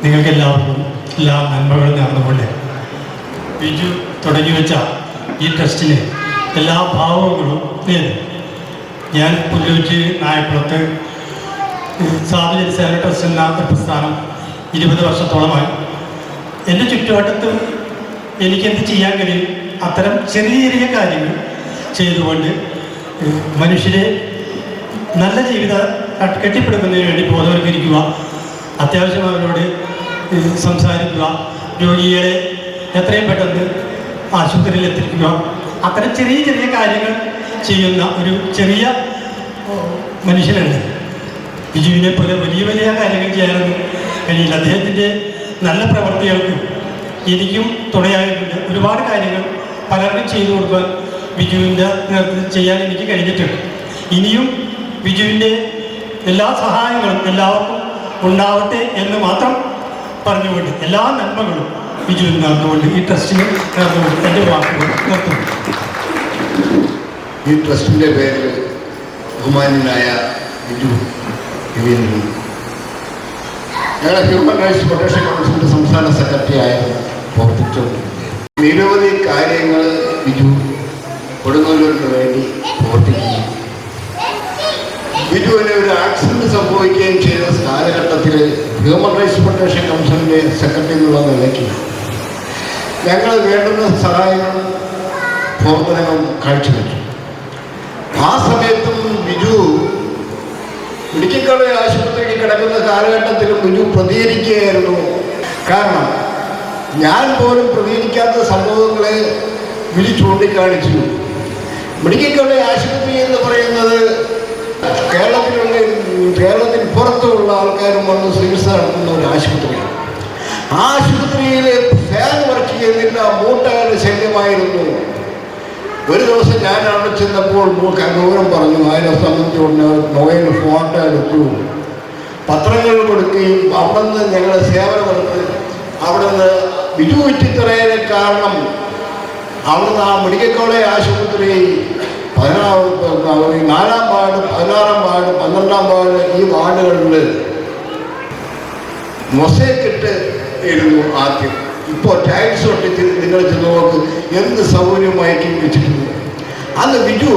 നിങ്ങൾക്കെല്ലാവർക്കും എല്ലാ നന്മകളും നേർന്നുകൊണ്ട് ബിജു തുടങ്ങി വെച്ച ഈ ട്രസ്റ്റിന് എല്ലാ ഭാവങ്ങളും നേരും. ഞാൻ പുല്ലൂറ്റ് നായക്കുളത്ത് സാധുജന സേവന ട്രസ്റ്റ് എന്ന പ്രസ്ഥാനം 20 വർഷത്തോളമായി. എൻ്റെ ചുറ്റുവട്ടത്തും എനിക്കെന്ത് ചെയ്യാൻ കഴിയും അത്തരം ചെറിയ ചെറിയ കാര്യങ്ങൾ ചെയ്തുകൊണ്ട് മനുഷ്യരെ നല്ല ജീവിതം കെട്ടിപ്പടുക്കുന്നതിന് വേണ്ടി ബോധവൽക്കരിക്കുക, അത്യാവശ്യം അവരോട് സംസാരിക്കുക, രോഗികളെ എത്രയും പെട്ടെന്ന് ആശുപത്രിയിൽ എത്തിക്കുക, അത്തരം ചെറിയ ചെറിയ കാര്യങ്ങൾ ചെയ്യുന്ന ഒരു ചെറിയ മനുഷ്യനുണ്ട്. ബിജുവിനെ പോലെ വലിയ വലിയ കാര്യങ്ങൾ ചെയ്യാനൊന്നും കഴിയില്ല. അദ്ദേഹത്തിൻ്റെ നല്ല പ്രവർത്തികൾക്കും എനിക്കും തുണയായിട്ടുണ്ട്. ഒരുപാട് കാര്യങ്ങൾ പലർക്കും ചെയ്തു കൊടുക്കാൻ ബിജുവിൻ്റെ നേതൃത്വത്തിൽ ചെയ്യാൻ എനിക്ക് കഴിഞ്ഞിട്ടുണ്ട്. ഇനിയും ബിജുവിൻ്റെ എല്ലാ സഹായങ്ങളും എല്ലാവർക്കും ഉണ്ടാവട്ടെ എന്ന് മാത്രം പറഞ്ഞുകൊണ്ട് എല്ലാ നന്മകളും ബിജുവിന് നേർന്നുകൊണ്ട് ഈ ട്രസ്റ്റിന് നേർന്നുകൊണ്ട് എൻ്റെ വാക്കുകൾ നിർത്തുന്നു. ഈ ട്രസ്റ്റിൻ്റെ പേരിൽ ബഹുമാന്യനായ ബിജു രവീന്ദ്രൻ, ഞങ്ങളെ ഹ്യൂമൻ റൈറ്റ്സ് പ്രൊട്ടക്ഷൻ കൗൺസിലിൻ്റെ സംസ്ഥാന സെക്രട്ടറി ആയിരുന്നു പ്രവർത്തിച്ചുകൊണ്ടിരിക്കുന്നത്. നിരവധി കാര്യങ്ങൾ ബിജു കൊടുങ്ങല്ലൂരിന് വേണ്ടി പ്രവർത്തിക്കുന്നു. ബിജുവിന് ഒരു ആക്സിഡന്റ് സംഭവിക്കുകയും ചെയ്ത കാലഘട്ടത്തിൽ ഹ്യൂമൻ റൈറ്റ്സ് പ്രൊട്ടക്ഷൻ കൗൺസിലിൻ്റെ സെക്രട്ടറി എന്നുള്ള നിലയ്ക്ക് ഞങ്ങൾ വേണ്ടുന്ന സഹായങ്ങളും പ്രവർത്തനങ്ങളും കാഴ്ചവെച്ചു. ആ സമയത്തും ബിജു മെഡിക്കൽ കോളേജ് ആശുപത്രിയിൽ കിടക്കുന്ന കാലഘട്ടത്തിലും ബിജു പ്രതികരിക്കുകയായിരുന്നു. കാരണം ഞാൻ പോലും പ്രതികരിക്കാത്ത സംഭവങ്ങളെ വിളി ചൂണ്ടിക്കാണിച്ചു. മെഡിക്കൽ കോളേജ് ആശുപത്രി എന്ന് പറയുന്നത് കേരളത്തിന് പുറത്തുള്ള ആൾക്കാരും വന്ന് ചികിത്സ നടത്തുന്ന ഒരു ആശുപത്രിയാണ്. ആ ആശുപത്രിയിൽ ഫാൻ വർക്ക് ചെയ്യുന്നില്ല, മൂട്ടകളുടെ ശല്യമായിരുന്നു. ഒരു ദിവസം ഞാൻ അവിടെ ചെന്നപ്പോൾ ഗൗരവം പറഞ്ഞു. അതിനെ സംബന്ധിച്ചുകൊണ്ട് മൊബൈൽ ഫോട്ടോ എടുത്തു, പത്രങ്ങൾ കൊടുക്കുകയും അവിടെ നിന്ന് ഞങ്ങളെ സേവനമെടുത്ത് അവിടെ നിന്ന് ബിജു ഇറ്റിത്തറയിലെ കാരണം അവിടുന്ന് ആ മെഡിക്കൽ കോളേജ് ആശുപത്രി 4-ാം വാർഡ്, 16-ാം വാർഡ്, 12-ാം വാർഡ് ഈ വാർഡുകളിൽ മൊസൈക്കിട്ട് ഇരുന്നു ആദ്യം. ഇപ്പോൾ ടൈൽസ് ഒട്ടിച്ച് നിങ്ങൾ ചെന്ന് നോക്ക്, എന്ത് സൗകര്യമായിരിക്കും വെച്ചിട്ടുണ്ട്. അന്ന് ബിജു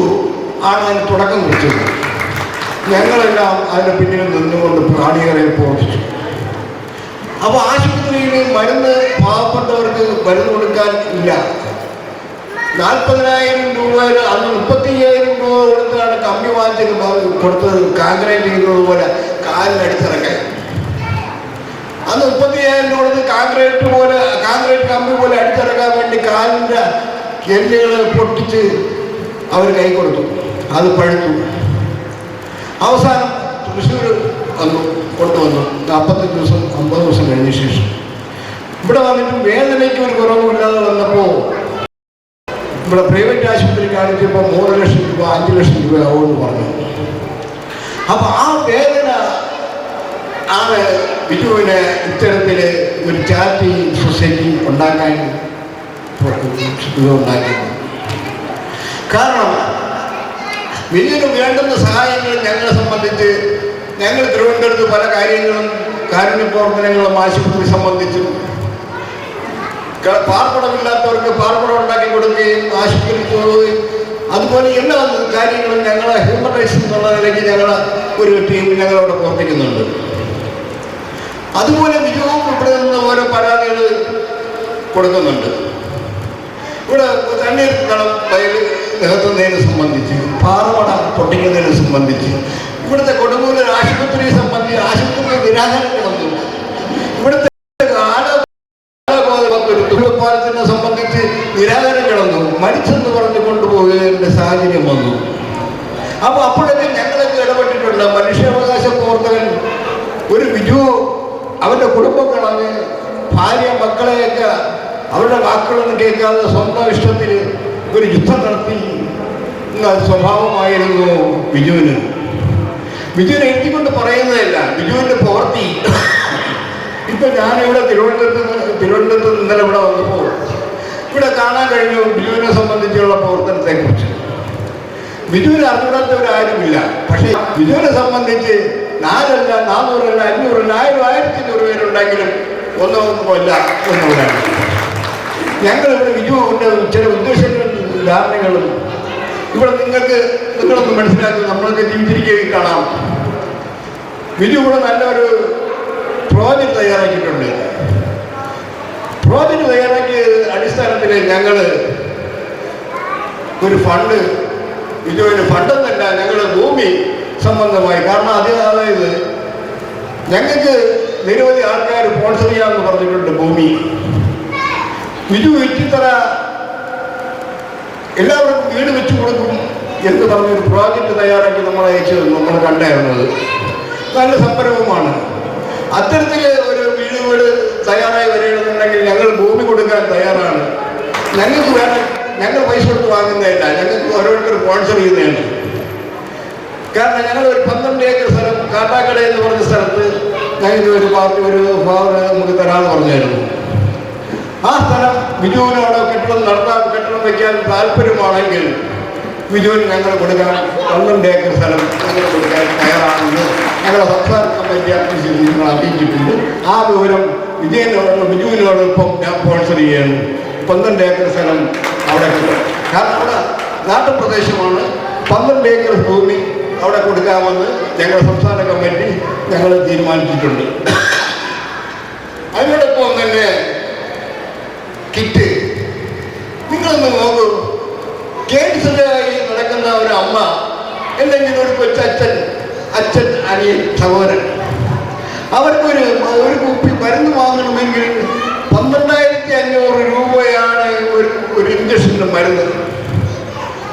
ആണ് അതിന് തുടക്കം കുറിച്ചത്. ഞങ്ങളെല്ലാം അതിന് പിന്നിൽ നിന്നുകൊണ്ട് പ്രാണികളെ പ്രവർത്തിച്ചു. അപ്പോൾ ആശുപത്രിയിൽ മരുന്ന് പാവപ്പെട്ടവർക്ക് മരുന്ന് കൊടുക്കാൻ ഇല്ല. 40,000 രൂപ, അന്ന് 35,000 രൂപ കൊടുത്താണ് കമ്പി വാങ്ങിച്ച് കൊടുത്തത് കാൺക്രീറ്റ് ചെയ്യുന്നത് പോലെ കാലിനടിച്ചിറക്കാൻ. അന്ന് 35,000 കൊടുത്ത് കാൺക്രീറ്റ് കമ്പി പോലെ അടിച്ചിറക്കാൻ വേണ്ടി കാലിൻ്റെ എല്ലുകൾ പൊട്ടിച്ച് അവർ കൈ കൊടുത്തു. അത് പഴുത്തു. അവസാനം തൃശ്ശൂർ കൊണ്ടുവന്നു. 45 ദിവസം 50 ദിവസം കഴിഞ്ഞ ശേഷം ഇവിടെ വന്നിട്ട് വേദനയ്ക്ക് ഒരു കുറവുമില്ലാതെ വന്നപ്പോൾ ഇവിടെ പ്രൈവറ്റ് ആശുപത്രി കാണിച്ചപ്പോൾ 3 ലക്ഷം രൂപ 5 ലക്ഷം രൂപ ആവുമെന്ന് പറഞ്ഞു. അപ്പം ആ വേദന ആണ് ബിജുവിന് ഇത്തരത്തിൽ ഒരു ചാരിറ്റി സൊസൈറ്റി ഉണ്ടാക്കാൻ ഉണ്ടാക്കിയത്. കാരണം ബിജുവിന് വേണ്ടുന്ന സഹായങ്ങൾ ഞങ്ങളെ സംബന്ധിച്ച് ഞങ്ങൾ തിരുവനന്തപുരത്ത് പല കാര്യങ്ങളും കാരുണ്യ പ്രവർത്തനങ്ങളും ആശുപത്രി സംബന്ധിച്ചും പാർപ്പിടമില്ലാത്തവർക്ക് പാർപ്പിടം ഉണ്ടാക്കി കൊടുക്കുകയും ആശുപത്രിയിൽ പോവുകയും അതുപോലെ എല്ലാ കാര്യങ്ങളും ഞങ്ങളെ ഹ്യൂമൻ റൈറ്റ്സ് എന്നുള്ള നിലയ്ക്ക് ഞങ്ങളെ ഒരു ടീം ഞങ്ങളവിടെ പ്രവർത്തിക്കുന്നുണ്ട്. അതുപോലെ ബിജുവും ഇവിടെ നിന്ന് ഓരോ പരാതികൾ കൊടുക്കുന്നുണ്ട്. ഇവിടെ തണ്ണീർത്തടം വയൽ നികത്തുന്നതിനെ സംബന്ധിച്ച്, പാറമട പൊട്ടിക്കുന്നതിനെ സംബന്ധിച്ച്, ഇവിടുത്തെ കൊടുങ്ങൂര് ആശുപത്രിയെ സംബന്ധിച്ച് ആശുപത്രി നിരാകരണം വന്നു. ഇവിടുത്തെ പാലത്തിനെ സംബന്ധിച്ച് നിരാകരണം കിടന്നു. മരിച്ചെന്ന് പറഞ്ഞു കൊണ്ടുപോകേണ്ട സാഹചര്യം വന്നു. അപ്പോൾ അപ്പോഴൊക്കെ ഞങ്ങളൊക്കെ ഇടപെട്ടിട്ടുണ്ട്. മനുഷ്യാവകാശ പ്രവർത്തകൻ ഒരു ബിജു അവൻ്റെ കുടുംബം കളഞ്ഞ് ഭാര്യ മക്കളെയൊക്കെ അവരുടെ വാക്കുകളൊന്നും കേൾക്കാതെ സ്വന്തം ഇഷ്ടത്തിൽ ഒരു യുദ്ധം നടത്തി സ്വഭാവമായിരുന്നു ബിജുവിന്. ബിജുവിനെ എഴുതിക്കൊണ്ട് പറയുന്നതല്ല, ബിജുവിൻ്റെ പ്രവൃത്തി. ഇപ്പം ഞാനിവിടെ തിരുവനന്തപുരത്ത് ഇന്നലെ ഇവിടെ വന്നപ്പോൾ ഇവിടെ കാണാൻ കഴിഞ്ഞു ബിജുവിനെ സംബന്ധിച്ചുള്ള പ്രവർത്തനത്തെക്കുറിച്ച്. ബിജുവിനെ അറിഞ്ഞിടാത്തവരാരുമില്ല. പക്ഷേ ബിജുവിനെ സംബന്ധിച്ച് 4 അല്ല 400 അല്ല 500 അല്ല 1000 1500 പേരുണ്ടെങ്കിലും ഒന്നുമില്ല എന്നവരാണ്. ഞങ്ങളിവിടെ ബിജുവിൻ്റെ ചില ഉദ്ദേശങ്ങളും ധാരണകളും ഇവിടെ നിങ്ങളൊന്ന് മനസ്സിലാക്കി നമ്മളൊക്കെ ജീവിച്ചിരിക്കുകയും കാണാം. ബിജു ഇവിടെ നല്ലൊരു പ്രോജക്റ്റ് തയ്യാറാക്കിയിട്ടുണ്ട്. പ്രോജക്റ്റ് തയ്യാറാക്കിയ അടിസ്ഥാനത്തിൽ ഞങ്ങൾ ഒരു ഫണ്ട്, ബിജുവിന് ഫണ്ടെന്നല്ല, ഞങ്ങൾ ഭൂമി സംബന്ധമായി, കാരണം അതായത് ഞങ്ങൾക്ക് നിരവധി ആൾക്കാർ സ്പോൺസർ ചെയ്യാമെന്ന് പറഞ്ഞിട്ടുണ്ട് ഭൂമി. ബിജു ഇച്ചിത്തറ എല്ലാവർക്കും വീട് വെച്ച് കൊടുക്കും എന്ന് പറഞ്ഞൊരു പ്രോജക്റ്റ് തയ്യാറാക്കി നമ്മളെ അയച്ചു നമ്മൾ കണ്ടായിരുന്നത്. നല്ല സംരംഭമാണ്. അത്തരത്തിൽ ഒരു വീട് തയ്യാറായി വരികയാണെന്നുണ്ടെങ്കിൽ ഞങ്ങൾ ഭൂമി കൊടുക്കാൻ തയ്യാറാണ്. ഞങ്ങൾക്ക് വേണം, ഞങ്ങൾ പൈസ കൊടുത്ത് വാങ്ങുന്നതല്ല, ഞങ്ങൾക്ക് ഓരോരുത്തർ സ്പോൺസർ ചെയ്യുന്നതാണ്. കാരണം ഞങ്ങൾ ഒരു 12 ഏക്കർ സ്ഥലം കാട്ടാക്കട എന്ന് പറഞ്ഞ സ്ഥലത്ത് ഞങ്ങൾക്ക് ഒരു ഫാദർ നമുക്ക് തരാമെന്ന് പറഞ്ഞായിരുന്നു. ആ സ്ഥലം ബിജുവിനോട് കെട്ടിടം വയ്ക്കാൻ താല്പര്യമാണെങ്കിൽ ബിജുവിന് ഞങ്ങൾ കൊടുക്കാൻ 12 ഏക്കർ സ്ഥലം ഞങ്ങൾ കൊടുക്കാൻ തയ്യാറാണെന്ന് ഞങ്ങളുടെ സംസ്ഥാന കമ്മിറ്റി ഓഫീസിൽ നിങ്ങൾ അറിയിച്ചിട്ടുണ്ട്. ആ വിവരം ബിജുവിനോടൊപ്പം ഞാൻ സ്പോൺസർ ചെയ്യുകയാണ്. 12 ഏക്കർ സ്ഥലം അവിടെ കിട്ടും. കാരണം അവിടെ നാട്ടുപ്രദേശമാണ്. 12 ഏക്കർ ഭൂമി അവിടെ കൊടുക്കാമെന്ന് ഞങ്ങളുടെ സംസ്ഥാന കമ്മിറ്റി ഞങ്ങൾ തീരുമാനിച്ചിട്ടുണ്ട്. അതിനോടൊപ്പം തന്നെ കിറ്റ് നിങ്ങളൊന്ന് നോക്കൂ. കേൻസറായി നടക്കുന്ന ഒരു അമ്മ, എന്തെങ്കിലും ഒരു കൊച്ചച്ഛൻ, അച്ഛൻ, അനിയൻ, സഹോദരൻ, അവർക്കൊരു കുപ്പി മരുന്ന് വാങ്ങണമെങ്കിൽ 12,500 രൂപയാണ് ഒരു ഇഞ്ചക്ഷൻ്റെ മരുന്ന്.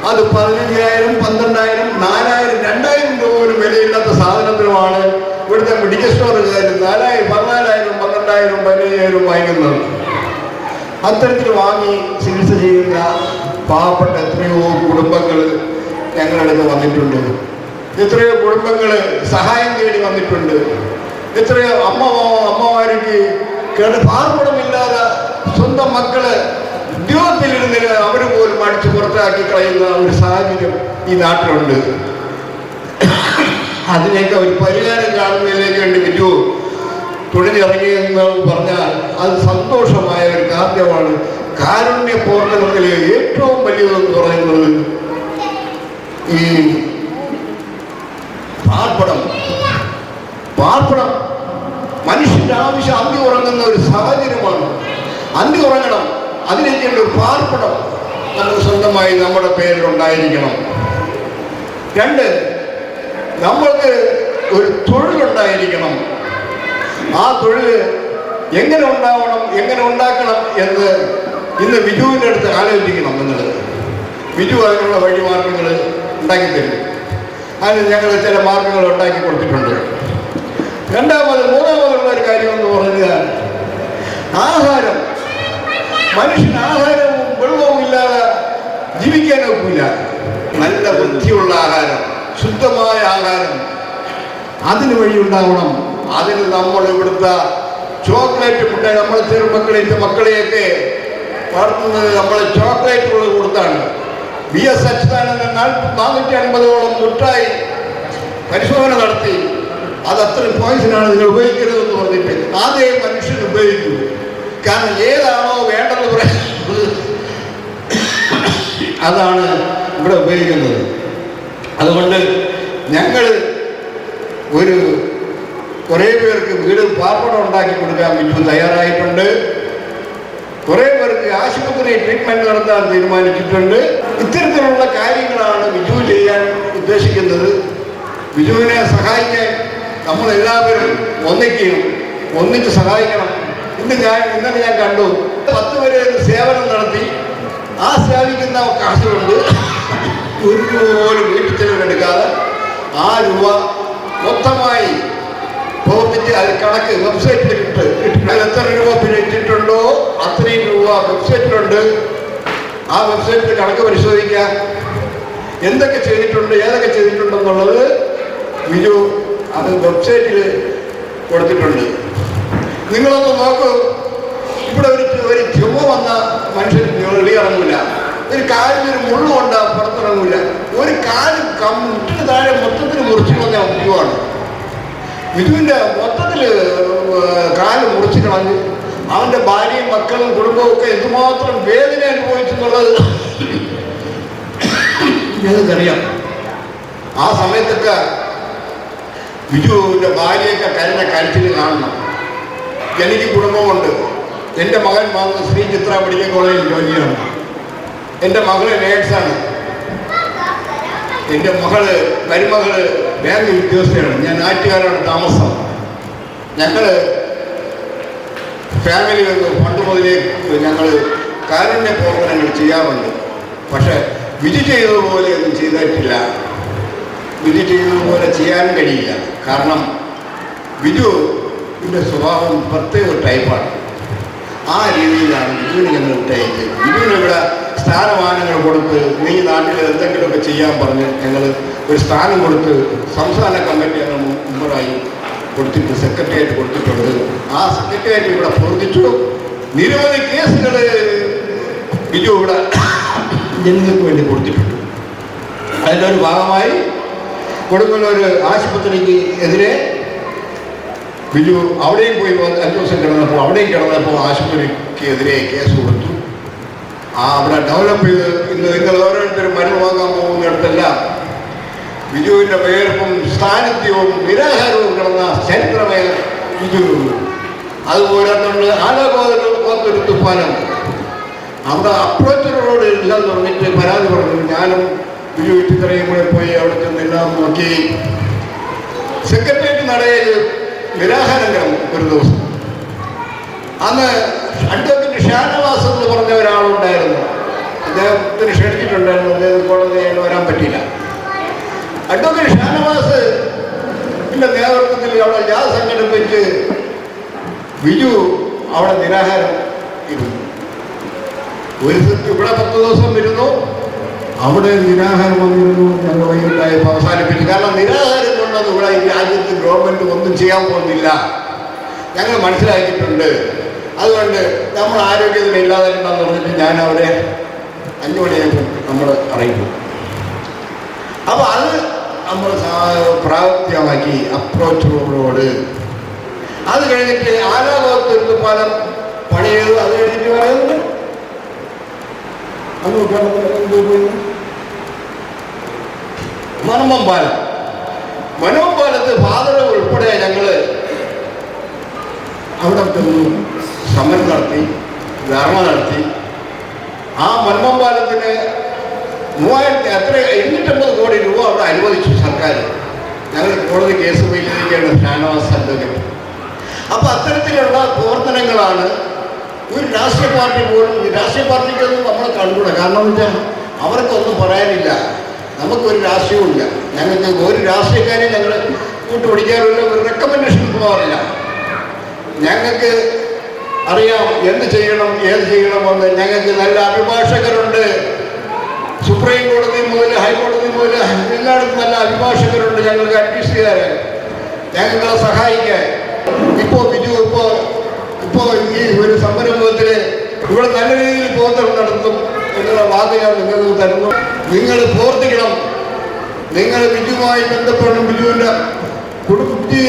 അത് 15,000, 12,000, 4,000, 2,000 രൂപ പോലും വിലയില്ലാത്ത സാധനത്തിനുമാണ് ഇവിടുത്തെ മെഡിക്കൽ സ്റ്റോറുകാർ 4,000, 14,000, 12,000, 15,000 വാങ്ങിക്കുന്നത്. അത്തരത്തിൽ വാങ്ങി ചികിത്സ ചെയ്യുന്ന പാവപ്പെട്ട എത്രയോ കുടുംബങ്ങൾ ഞങ്ങളടുത്ത് വന്നിട്ടുണ്ട്. എത്രയോ കുടുംബങ്ങൾ സഹായം തേടി വന്നിട്ടുണ്ട്. എത്രയോ അമ്മമാർക്ക് പാർപ്പിടമില്ലാതെ സ്വന്തം മക്കള് ഉദ്യോഗത്തിലിരുന്ന് അവർ പോലും അടിച്ചു പുറത്താക്കി കളയുന്ന ഒരു സാഹചര്യം ഈ നാട്ടിലുണ്ട്. അതിനൊക്കെ ഒരു പരിഹാരം കാണുന്നതിലേക്ക് വേണ്ടി ബിജു തുണിഞ്ഞിറങ്ങിയെന്ന് പറഞ്ഞാൽ അത് സന്തോഷമായ ഒരു കാര്യമാണ്. കാരുണ്യ പ്രവർത്തനത്തിൽ ഏറ്റവും വലിയതെന്ന് പറയുന്നത് ഈ പാർപ്പിടം. മനുഷ്യന്റെ ആവശ്യം അന്തി ഉറങ്ങുന്ന ഒരു സാഹചര്യമാണ്. അന്തി ഉറങ്ങണം, അതിനൊക്കെ ഒരു പാർപ്പിടം നമുക്ക് സ്വന്തമായി നമ്മുടെ പേരിലുണ്ടായിരിക്കണം. 2 നമ്മൾക്ക് ഒരു തൊഴിലുണ്ടായിരിക്കണം. ആ തൊഴിൽ എങ്ങനെ ഉണ്ടാവണം, എങ്ങനെ ഉണ്ടാക്കണം എന്ന് ഇന്ന് ബിജുവിൻ്റെ അടുത്ത് ആലോചിക്കണം നിങ്ങൾ. ബിജു അതിനുള്ള വഴിമാർഗങ്ങൾ ഉണ്ടാക്കിത്തരും. അതിന് ഞങ്ങൾ ചില മാർഗങ്ങൾ ഉണ്ടാക്കി കൊടുത്തിട്ടുണ്ട്. മൂന്നാമതുള്ള ഒരു കാര്യം എന്ന് പറഞ്ഞാൽ ആഹാരം. മനുഷ്യന് ആഹാരവും വെള്ളവും ഇല്ലാതെ ജീവിക്കാൻ ഒക്കില്ല. നല്ല ബുദ്ധിയുള്ള ആഹാരം, ശുദ്ധമായ ആഹാരം, അതിന് വഴിയുണ്ടാവണം. അതിന് നമ്മൾ ഇവിടുത്തെ ചോക്ലേറ്റ് മുട്ടായി, നമ്മളെ മക്കളെയൊക്കെ വളർത്തുന്നത് നമ്മൾ ചോക്ലേറ്റുകൾ കൊടുത്താണ്. BS അച്യുതാനന്ദൻ 450ഓളം മുട്ടായി പരിശോധന നടത്തി. അത് അത്രയും പോയിസനാണ്, നിങ്ങൾ ഉപയോഗിക്കരുതെന്ന് പറഞ്ഞിട്ട് അതേ മനുഷ്യൻ ഉപയോഗിക്കും. കാരണം ഏതാണോ വേണ്ടെന്ന് പറയുന്നത് അതാണ് ഇവിടെ ഉപയോഗിക്കുന്നത്. അതുകൊണ്ട് ഞങ്ങൾ കുറേ പേർക്ക് വീട് പാർപ്പിടം ഉണ്ടാക്കി കൊടുക്കാൻ ബിജു തയ്യാറായിട്ടുണ്ട്. കുറേ പേർക്ക് ആശുപത്രി ട്രീറ്റ്മെന്റ് നടത്താൻ തീരുമാനിച്ചിട്ടുണ്ട്. ഇത്തരത്തിലുള്ള കാര്യങ്ങളാണ് ബിജു ചെയ്യാൻ ഉദ്ദേശിക്കുന്നത്. ബിജുവിനെ സഹായിക്കാൻ നമ്മളെല്ലാവരും ഒന്നിച്ച് സഹായിക്കണം. ഇന്നലെ ഞാൻ കണ്ടു 10 പേര് സേവനം നടത്തി. ആ സേവിക്കുന്ന കാശുകൊണ്ട് ഒരു രൂപ പോലും വീട്ടിൽ ചെലവിനെടുക്കാതെ ആ രൂപ മൊത്തമായി പ്രവർത്തിച്ച് അത് കണക്ക് വെബ്സൈറ്റിൽ ഇട്ടിട്ടുണ്ട്. എത്ര രൂപ പിന്നെ ഇട്ടിട്ടുണ്ടോ അത്രയും രൂപ വെബ്സൈറ്റിലുണ്ട്. ആ വെബ്സൈറ്റിൽ കണക്ക് പരിശോധിക്കുക. എന്തൊക്കെ ചെയ്തിട്ടുണ്ട്, ഏതൊക്കെ ചെയ്തിട്ടുണ്ടെന്നുള്ളത് ബിജു അത് വെബ്സൈറ്റിൽ കൊടുത്തിട്ടുണ്ട്. നിങ്ങളൊന്ന് നോക്കൂ. ഇവിടെ ഒരു ചുമ വന്ന മനുഷ്യൻ വെളിയിറങ്ങൂല. ഒരു കാലിനൊരു മുള്ളു കൊണ്ടാ പുറത്തിറങ്ങൂല. ഒരു കാല് മുട്ടിന് താഴെ മൊത്തത്തിൽ മുറിച്ചു വന്ന ബിജുവാണ്. ബിജുവിൻ്റെ മൊത്തത്തിൽ കാല് മുറിച്ചു കളഞ്ഞ് അവൻ്റെ ഭാര്യയും മക്കളും കുടുംബവും ഒക്കെ എന്തുമാത്രം വേദന അനുഭവിച്ചെന്നുള്ളത് ഞങ്ങൾക്കറിയാം. ആ സമയത്തൊക്കെ ബിജുവിൻ്റെ ഭാര്യയൊക്കെ കരച്ചിൽ കാണണം. എനിക്ക് കുടുംബമുണ്ട്. എൻ്റെ മകൻ വന്ന് ശ്രീ ചിത്ര മെഡിക്കൽ കോളേജിൽ ജോലിയാണ്. എൻ്റെ മകള് നേഴ്സാണ്. എൻ്റെ മരുമകള് ബാങ്ക് ഉദ്യോഗസ്ഥയാണ്. ഞാൻ നാട്ടുകാരാണ് താമസം. ഞങ്ങൾ ഫാമിലി പണ്ട് മുതലേ ഞങ്ങൾ കാരുണ്യ പ്രവർത്തനങ്ങൾ ചെയ്യാറുണ്ട്. പക്ഷെ വിധി ചെയ്തതുപോലെ ഒന്നും ചെയ്തിട്ടില്ല. വിധി ചെയ്തതുപോലെ ചെയ്യാനും കഴിയില്ല. കാരണം ബിജുവിൻ്റെ സ്വഭാവം പ്രത്യേക ടൈപ്പാണ്. ആ രീതിയിലാണ് ബിജുവിന് ഞങ്ങൾ വിട്ടയച്ചത്. ബിജുവിന് ഇവിടെ സ്ഥാനമാനങ്ങൾ കൊടുത്ത് നീ നാട്ടിൽ എന്തെങ്കിലുമൊക്കെ ചെയ്യാൻ പറഞ്ഞ് ഞങ്ങൾ ഒരു സ്ഥാനം കൊടുത്ത് സംസ്ഥാന കമ്മിറ്റി ഞങ്ങൾ മെമ്പറായി കൊടുത്തിട്ട് സെക്രട്ടേറിയറ്റ് കൊടുത്തിട്ടുണ്ട്. ആ സെക്രട്ടേറിയറ്റ് ഇവിടെ പ്രവർത്തിച്ചു. നിരവധി കേസുകൾ ബിജു ഇവിടെ ജനങ്ങൾക്ക് വേണ്ടി കൊടുത്തിട്ടുണ്ട്. അതിൻ്റെ ഒരു ഭാഗമായി കൊടുങ്ങല്ലൂർ ആശുപത്രിക്ക് എതിരെ ബിജു അവിടെയും പോയി 5 ദിവസം കിടന്നപ്പോൾ ആശുപത്രിക്ക് എതിരെ കേസ് കൊടുത്തു. അവിടെ ഡെവലപ്പ് ചെയ്ത് ഇന്ന് നിങ്ങൾ ഓരോരുത്തരും മരുന്ന് വാങ്ങാൻ പോകുന്നിടത്തെല്ലാം ബിജുവിൻ്റെ പേർപ്പും സാന്നിധ്യവും നിരാഹാരവും കിടന്ന ചരിത്രമേ ബിജുവുള്ളൂ. അതുപോലെ തന്നെ ആലക്കോത്തൊരു തുഫാനം അവിടെ അപ്രോച്ച് റോഡ് ഇല്ലെന്ന് പറഞ്ഞിട്ട് പരാതി പറഞ്ഞു. ഞാനും ബിജു ഇത്രയും കൂടെ പോയി അവിടെ ചെന്നെല്ലാം നോക്കി. സെക്രട്ടേറിയറ്റ് നടയിൽ നിരാഹാരം കിടന്നു ഒരു ദിവസം. അന്ന് അഡ്വക്കേറ്റ് ഷാനവാസ് എന്ന് പറഞ്ഞ ഒരാളുണ്ടായിരുന്നു. അദ്ദേഹത്തിന് ക്ഷണിച്ചിട്ടുണ്ടായിരുന്നു. അദ്ദേഹം കോടതിയിൽ വരാൻ പറ്റിയില്ല. അഡ്വക്കേറ്റ് ഷാനവാസിന്റെ നേതൃത്വത്തിൽ അവിടെ ജാഥ സംഘടിപ്പിച്ച് ബിജു അവിടെ നിരാഹാരം ഇരുന്നു. ഒരു സ്ഥലത്ത് ഇവിടെ 10 ദിവസം ഇരുന്നു, അവിടെ നിരാഹാരം വന്നിരുന്നു. ഞങ്ങൾ വൈകിട്ടായപ്പോൾ അവസാനിപ്പിച്ചു. കാരണം നിരാഹാരം കൊണ്ടത് ഇവിടെ ഈ രാജ്യത്ത് ഗവൺമെൻറ് ഒന്നും ചെയ്യാൻ പോകുന്നില്ല, ഞങ്ങൾ മനസ്സിലാക്കിയിട്ടുണ്ട്. അതുകൊണ്ട് നമ്മൾ ആരോഗ്യത്തിന് ഇല്ലാതെ ഉണ്ടെന്ന് പറഞ്ഞിട്ട് ഞാൻ അവരെ 5 മണിയായപ്പോൾ നമ്മൾ അറിയിക്കും. അപ്പോൾ അത് നമ്മൾ പ്രാവർത്തികമാക്കി അപ്രോച്ച് റോഡ്. അത് കഴിഞ്ഞിട്ട് ആലാകോത്ത് പാലം പണി ചെയ്തു. അത് കഴിഞ്ഞിട്ട് പറയുന്നത് മനമ്പം പാലത്ത് ഫാദർ ഉൾപ്പെടെ ഞങ്ങൾ അവിടെ ചെന്നു സമരം നടത്തി, ധർമ്മ നടത്തി. ആ മനമ്പം പാലത്തിന് 850 കോടി രൂപ അവിടെ അനുവദിച്ചു സർക്കാർ. ഞങ്ങൾ കോടതി കേസ് ഫയലിരിക്കുകയാണ് ഷാനവാസ് അഡ്വക്കേറ്റ്. അപ്പോൾ അത്തരത്തിലുള്ള പ്രവർത്തനങ്ങളാണ് ഒരു രാഷ്ട്രീയ പാർട്ടി പോലും. രാഷ്ട്രീയ പാർട്ടിക്കൊന്നും നമ്മളെ കണ്ടുകൂടാ. കാരണം എന്ന് വെച്ചാൽ അവർക്കൊന്നും പറയാനില്ല, നമുക്കൊരു രാഷ്ട്രീയവുമില്ല. ഞങ്ങൾക്ക് ഒരു രാഷ്ട്രീയക്കാരെയും ഞങ്ങൾ കൂട്ടുപിടിക്കാറില്ല, ഒരു റെക്കമെൻഡേഷൻ പോകാറില്ല. ഞങ്ങൾക്ക് അറിയാം എന്ത് ചെയ്യണം ഏത് ചെയ്യണമെന്ന്. ഞങ്ങൾക്ക് നല്ല അഭിഭാഷകരുണ്ട്. സുപ്രീം കോടതി മുതൽ ഹൈക്കോടതി മുതൽ എല്ലായിടത്തും നല്ല അഭിഭാഷകരുണ്ട്. ഞങ്ങൾക്ക് അഡ്വൈസ് ചെയ്യാൻ, ഞങ്ങളെ സഹായിക്കാൻ. ഇപ്പോൾ ബിജു ഇപ്പോൾ ഈ ഒരു സംരംഭത്തിൽ ഇവിടെ നല്ല രീതിയിൽ പ്രവർത്തനം നടത്തും എന്നുള്ള വാക്ക് ഞാൻ നിങ്ങൾക്ക് തരുന്നു. നിങ്ങൾ പ്രവർത്തിക്കണം. നിങ്ങൾ ബിജുവുമായി ബന്ധപ്പെടണം. ബിജുവിൻ്റെ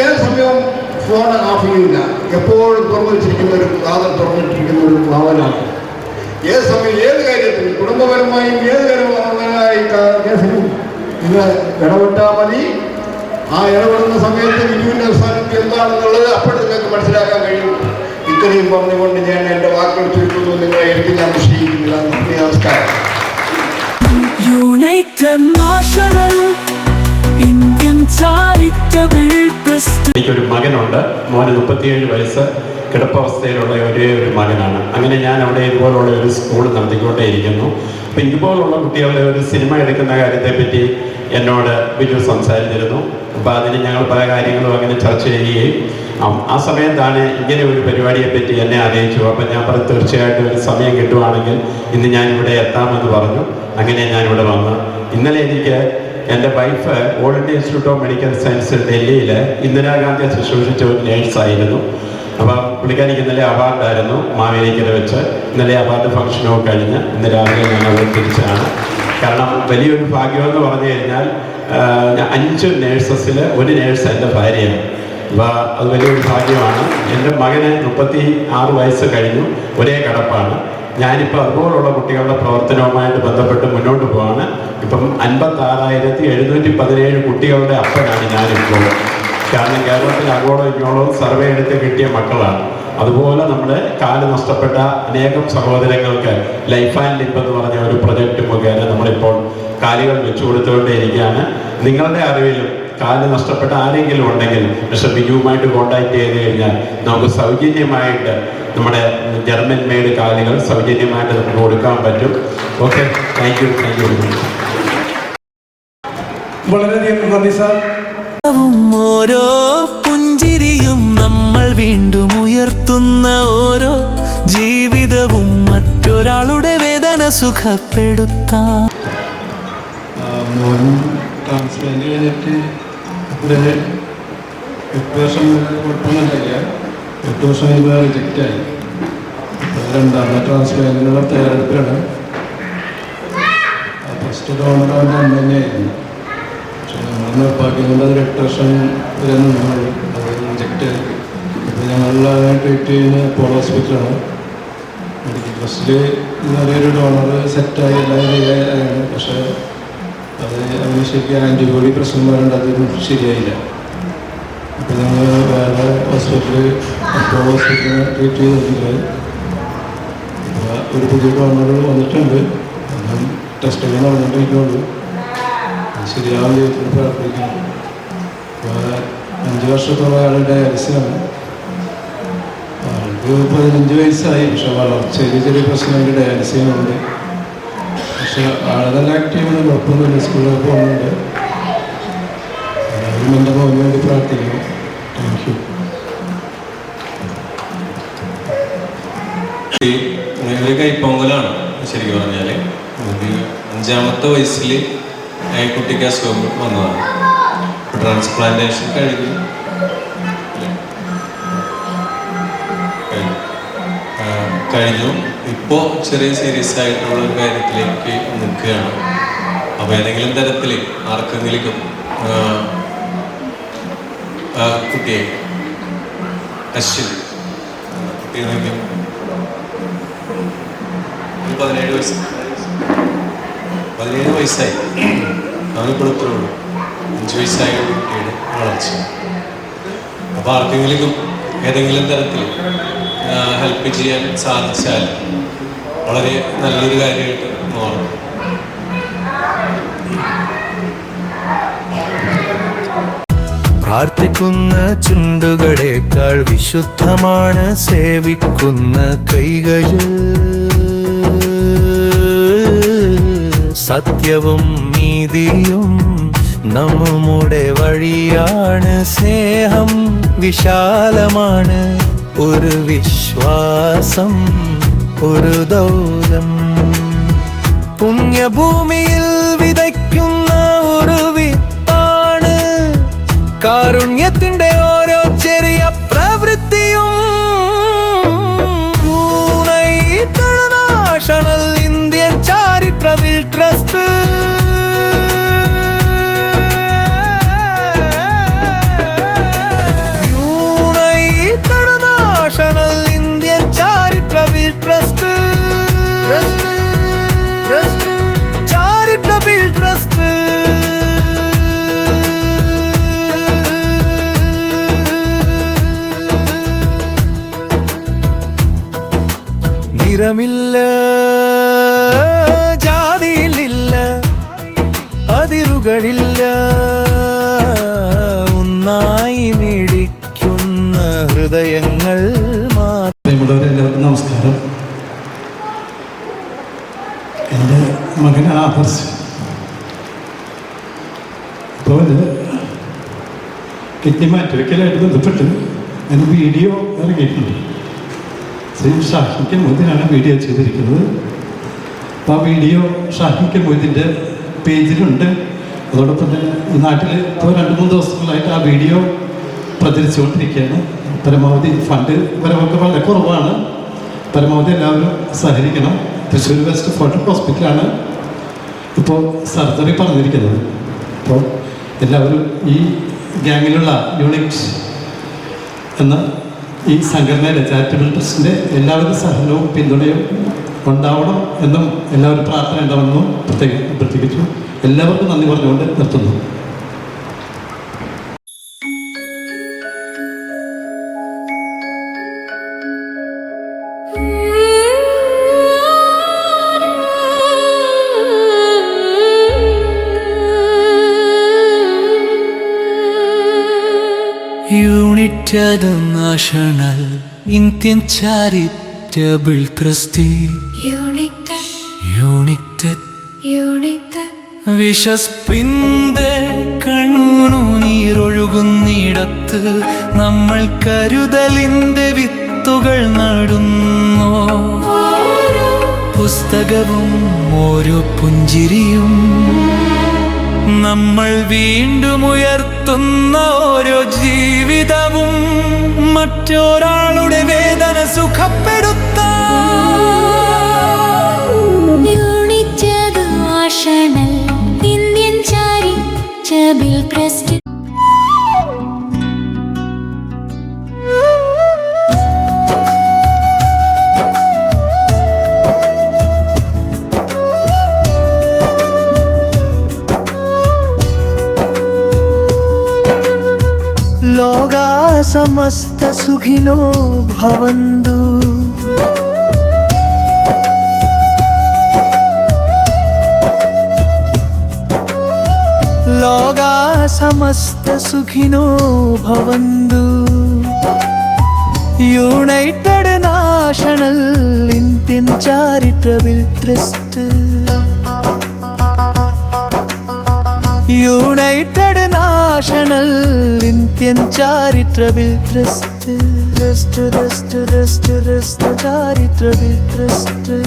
ഏത് സമയവും ഫോൺ ഓഫ് ചെയ്യില്ല. എപ്പോഴും തുറന്നു വെച്ചിരിക്കുന്ന ഒരു വാദം തുറന്നിട്ടിരിക്കുന്ന ഒരു ഭാവനാണ്. ഏത് സമയം ഏത് കാര്യത്തിലും കുടുംബപരമായും ഏത് കാര്യമായി കേസിലും നിങ്ങൾ ഇടപെട്ടാൽ മതി. ആ ഇടപെടുന്ന സമയത്ത് ബിജുവിൻ്റെ അവസാനം എന്താണെന്നുള്ളത് അപ്പോൾ നിങ്ങൾക്ക് മനസ്സിലാക്കാൻ കഴിയും. ഇത്രയും പറഞ്ഞുകൊണ്ട് ഞാൻ എൻ്റെ വാക്കുകൾ ചുരുക്കുന്നു. നിങ്ങളെ എനിക്ക് ഞാൻ നിശ്ചയിക്കുന്നില്ല. നന്ദി, നമസ്കാരം. എനിക്കൊരു മകനുണ്ട്. മോന് 37 വയസ്സ്, കിടപ്പവസ്ഥയിലുള്ള ഒരേ ഒരു മകനാണ്. അങ്ങനെ ഞാൻ അവിടെ ഇതുപോലുള്ള ഒരു സ്കൂൾ നടത്തിക്കൊണ്ടേയിരിക്കുന്നു. അപ്പം ഇതുപോലുള്ള കുട്ടികളുടെ ഒരു സിനിമ എടുക്കുന്ന കാര്യത്തെപ്പറ്റി എന്നോട് ബിജു സംസാരിച്ചിരുന്നു. അപ്പോൾ അതിന് ഞങ്ങൾ പല കാര്യങ്ങളും അങ്ങനെ ചർച്ച ചെയ്യുകയും ആ സമയത്താണ് ഇങ്ങനെ ഒരു പരിപാടിയെപ്പറ്റി എന്നെ അറിയിച്ചു. അപ്പം ഞാൻ പറഞ്ഞു തീർച്ചയായിട്ടും ഒരു സമയം കിട്ടുവാണെങ്കിൽ ഇന്ന് ഞാനിവിടെ എത്താമെന്ന് പറഞ്ഞു. അങ്ങനെ ഞാനിവിടെ വന്നു. ഇന്നലെ എനിക്ക് എൻ്റെ wife all India institute of medical science ഡൽഹിയിൽ ഇന്ദിരാഗാന്ധിയെ ശുശ്രൂഷിച്ച ഒരു നേഴ്സായിരുന്നു. അപ്പം പുള്ളിക്കാരിക്ക് ഇന്നലെ അവാർഡായിരുന്നു മാവേലിക്കര വെച്ച്. ഇന്നലെ അവാർഡ് ഫംഗ്ഷനൊക്കെ കഴിഞ്ഞ് ഇന്ന് രാവിലെ ഞാൻ അവിടെ തിരിച്ചാണ്. കാരണം വലിയൊരു ഭാഗ്യമെന്ന് പറഞ്ഞു കഴിഞ്ഞാൽ 5 നേഴ്സസിൽ ഒരു നേഴ്സ് എൻ്റെ ഭാര്യയാണ്. അപ്പോൾ അത് വലിയൊരു ഭാഗ്യമാണ്. എൻ്റെ മകന് 36 വയസ്സ് കഴിഞ്ഞു, ഒരേ കിടപ്പാണ്. ഞാനിപ്പോൾ അതുപോലുള്ള കുട്ടികളുടെ പ്രവർത്തനവുമായിട്ട് ബന്ധപ്പെട്ട് മുന്നോട്ട് പോവാണ്. ഇപ്പം 56,717 കുട്ടികളുടെ അപ്പനാണ് ഞാനിപ്പോൾ. കാരണം കേരളത്തിൽ അങ്ങോളം ഇങ്ങോളവും സർവേ എടുത്ത് കിട്ടിയ മക്കളാണ്. അതുപോലെ നമ്മുടെ കാല് നഷ്ടപ്പെട്ട അനേകം സഹോദരങ്ങൾക്ക് ലൈഫ് ആൻഡ് ലിപ്പ് എന്ന് പറഞ്ഞ ഒരു പ്രൊജക്റ്റ് മുഖേന നമ്മളിപ്പോൾ കാലുകൾ വെച്ചു കൊടുത്തുകൊണ്ടേയിരിക്കുകയാണ്. നിങ്ങളുടെ അറിവിലും കാല് നഷ്ടപ്പെട്ട ആരെങ്കിലും ഉണ്ടെങ്കിൽ മിസ്റ്റർ ബിജുവുമായിട്ട് കോൺടാക്ട് ചെയ്ത് കഴിഞ്ഞാൽ നമുക്ക് സൗജന്യമായിട്ട് നമ്മുടെ ജർമ്മൻ മെയ്ഡ് കാലുകൾ സൗജന്യമായിട്ട് നമുക്ക് കൊടുക്കാൻ പറ്റും. Okay, thank you. വളരെയധികം നന്ദി സാർ. ഓരോ പുഞ്ചിരിയും നമ്മൾ വീണ്ടും ഉയർത്തുന്ന ഓരോ ജീവിതവും മറ്റൊരാളുടെ വേദന സുഖപ്പെടുത്താം. ട്രാൻസ്പ്ലാന്റ് കഴിഞ്ഞിട്ട് ഒരു 8 വർഷം കുഴപ്പമൊന്നുമില്ല. 8 വർഷം കഴിയുമ്പോൾ റിജക്റ്റായി. രണ്ടാമത്തെ ട്രാൻസ്പ്ലാന്റിനുള്ള തയ്യാറെടുപ്പിലാണ്. ഫസ്റ്റ് ഡോണർ അവൻ്റെ അമ്മ തന്നെയായിരുന്നു. പക്ഷെ നമ്മൾ നിർപ്പാക്കിക്കൊണ്ട് അത് 8 വർഷം വരെ നിന്നുള്ളൂ. അത് റിജക്റ്റായി. ഇപ്പോൾ ഞങ്ങളെല്ലാം ട്രീറ്റ് ചെയ്യുന്ന പോളോ ഹോസ്പിറ്റലാണ്. മെഡിക്കൽ ട്രസ്റ്റിൽ നിറയൊരു ഡോണർ സെറ്റായി എല്ലാം ശരിയായാണ്. പക്ഷേ അത് അതിന് ശരിക്കും ആൻറ്റിബോഡി പ്രശ്നങ്ങളുണ്ട്, അതൊന്നും ശരിയായില്ല. അപ്പോൾ ഞങ്ങൾ വേറെ ഹോസ്പിറ്റലിൽ പോളോ ഹോസ്പിറ്റലിൽ ട്രീറ്റ് ചെയ്തിട്ടുണ്ട്. ഒരു പുതിയ ഡോണർ വന്നിട്ടുണ്ട്. അതും ടെസ്റ്റുകൾ നടന്നുകൊണ്ടിരിക്കുന്നുള്ളൂ. ശരിയാവാൻ ദൈവത്തിന് പ്രാർത്ഥിക്കുന്നു. 5 വർഷത്തോളം അയാൾ ഡയാലിസിസാണ്. ആൾക്ക് 15 വയസ്സായി. പക്ഷെ ചെറിയ ചെറിയ പ്രശ്നമായിട്ട് ഡയാലിസിസ് ചെയ്യുന്നുണ്ട്. പക്ഷെ ആളെ നല്ല ആക്റ്റീവാണ്, കുഴപ്പമൊന്നുമില്ല. സ്കൂളിൽ പോകുന്നുണ്ട്. എല്ലാവരും എൻ്റെ മോന് വേണ്ടി പ്രാർത്ഥിക്കുന്നു. Thank you. ഒരു കൈപ്പൊങ്കലാണ് ശരിക്കും പറഞ്ഞാൽ. 5ാമത്തെ വയസ്സിൽ കുട്ടിക്ക് അസുഖം വന്നതാണ്. ട്രാൻസ്പ്ലാന്റേഷൻ കഴിഞ്ഞു. ഇപ്പോൾ ചെറിയ സീരിയസ് ആയിട്ടുള്ള ഒരു കാര്യത്തിലേക്ക് നിൽക്കുകയാണ്. അപ്പോൾ ഏതെങ്കിലും തരത്തിൽ ആർക്കെങ്കിലും കുട്ടിയെ ടെസ്റ്റിൽ കുട്ടികളെങ്കിൽ 17 വയസ്സായി. അവനിപ്പോൾ ഇത്രേ ഉള്ളൂ. 5 വയസ്സായ കുട്ടിയുടെ വളർച്ച. അപ്പോൾ ആർക്കെങ്കിലും ഏതെങ്കിലും തരത്തിൽ ഹെൽപ്പ് ചെയ്യാൻ സാധിച്ചാൽ വളരെ നല്ലൊരു കാര്യമായിട്ട് മാറും. പ്രാർത്ഥിക്കുന്ന ചുണ്ടുകളേക്കാൾ വിശുദ്ധമാണ് സേവിക്കുന്ന കൈകൾ. സത്യവും നീതിയും നമ്മുടെ വഴിയാണ്. സ്നേഹം വിശാലമാണ്. ഒരു വിശ്വാസം, ഒരു ദൗത്യം. പുണ്യഭൂമിയിൽ വിതയ്ക്കുന്ന ഒരു വിത്താണ് കാരുണ്യത്തിന്റെ ഓരോ ചെറിയ പ്രവൃത്തിയും. National Indian charitable trust national Indian charitable trust charitable trust നിറമില്ല, ജാതിയിലില്ല, അതിരുകളില്ല, ഒന്നായി മിടിക്കുന്ന ഹൃദയങ്ങൾ മാത്രം. എല്ലാവർക്കും നമസ്കാരം. എൻ്റെ മകൻ ആദർശ് ഇപ്പോൾ കിഡ്നി മാറ്റിവെക്കലായിട്ട് ബന്ധപ്പെട്ട് ഞാൻ വീഡിയോ ഇറങ്ങിയിട്ടുണ്ട്. ശ്രീ ഷാഹിക്ക് മൊയ്തീനാണ് വീഡിയോ ചെയ്തിരിക്കുന്നത്. അപ്പോൾ ആ വീഡിയോ ഷാഹിക്ക് മൊയ്തീൻ്റെ പേജിലുണ്ട്. അതോടൊപ്പം തന്നെ ഈ നാട്ടിൽ ഇപ്പോൾ 2-3 ദിവസങ്ങളായിട്ട് ആ വീഡിയോ പ്രചരിച്ചുകൊണ്ടിരിക്കുകയാണ്. പരമാവധി ഫണ്ട് വരവൊക്കെ വളരെ കുറവാണ്. പരമാവധി എല്ലാവരും സഹകരിക്കണം. തൃശ്ശൂർ വെസ്റ്റ് ഫോർട്ട് ഹോസ്പിറ്റലാണ് ഇപ്പോൾ സർജറി പറഞ്ഞിരിക്കുന്നത്. അപ്പോൾ എല്ലാവരും ഈ ഗ്യാങ്ങിലുള്ള യൂണിറ്റ് എന്ന ഈ സംഘടനയുടെ ചാരിറ്റബിൾ ട്രസ്റ്റിൻ്റെ എല്ലാവരും സഹനവും പിന്തുണയും ഉണ്ടാവണം എന്നും എല്ലാവരും പ്രാർത്ഥന ഉണ്ടാവണമെന്നും പ്രത്യേകിച്ചു. എല്ലാവർക്കും നന്ദി പറഞ്ഞുകൊണ്ട് നിർത്തുന്നു. United National Indian Charitable Trust. United വിശപ്പിന്റെ കണ്ണുനീരൊഴുകുന്നിടത്ത് നമ്മൾ കരുതലിന്റെ വിത്തുകൾ നടുന്നു. പുസ്തകവും ഓരോ പുഞ്ചിരിയും നമ്മൾ വീണ്ടും ഉയർത്തുന്ന ഓരോ ജീവിതവും മറ്റൊരാളുടെ വേദന സുഖപ്പെടുത്താൻ. National Indian charitable trust. ലോകാ സമസ്ത സുഖിനോ ഭവന്തു. ലോകാ സമസ്ത സുഖിനോ ഭവന്തു. United national Indian charitable trust. United national Indian charitable trust. Charitable trust.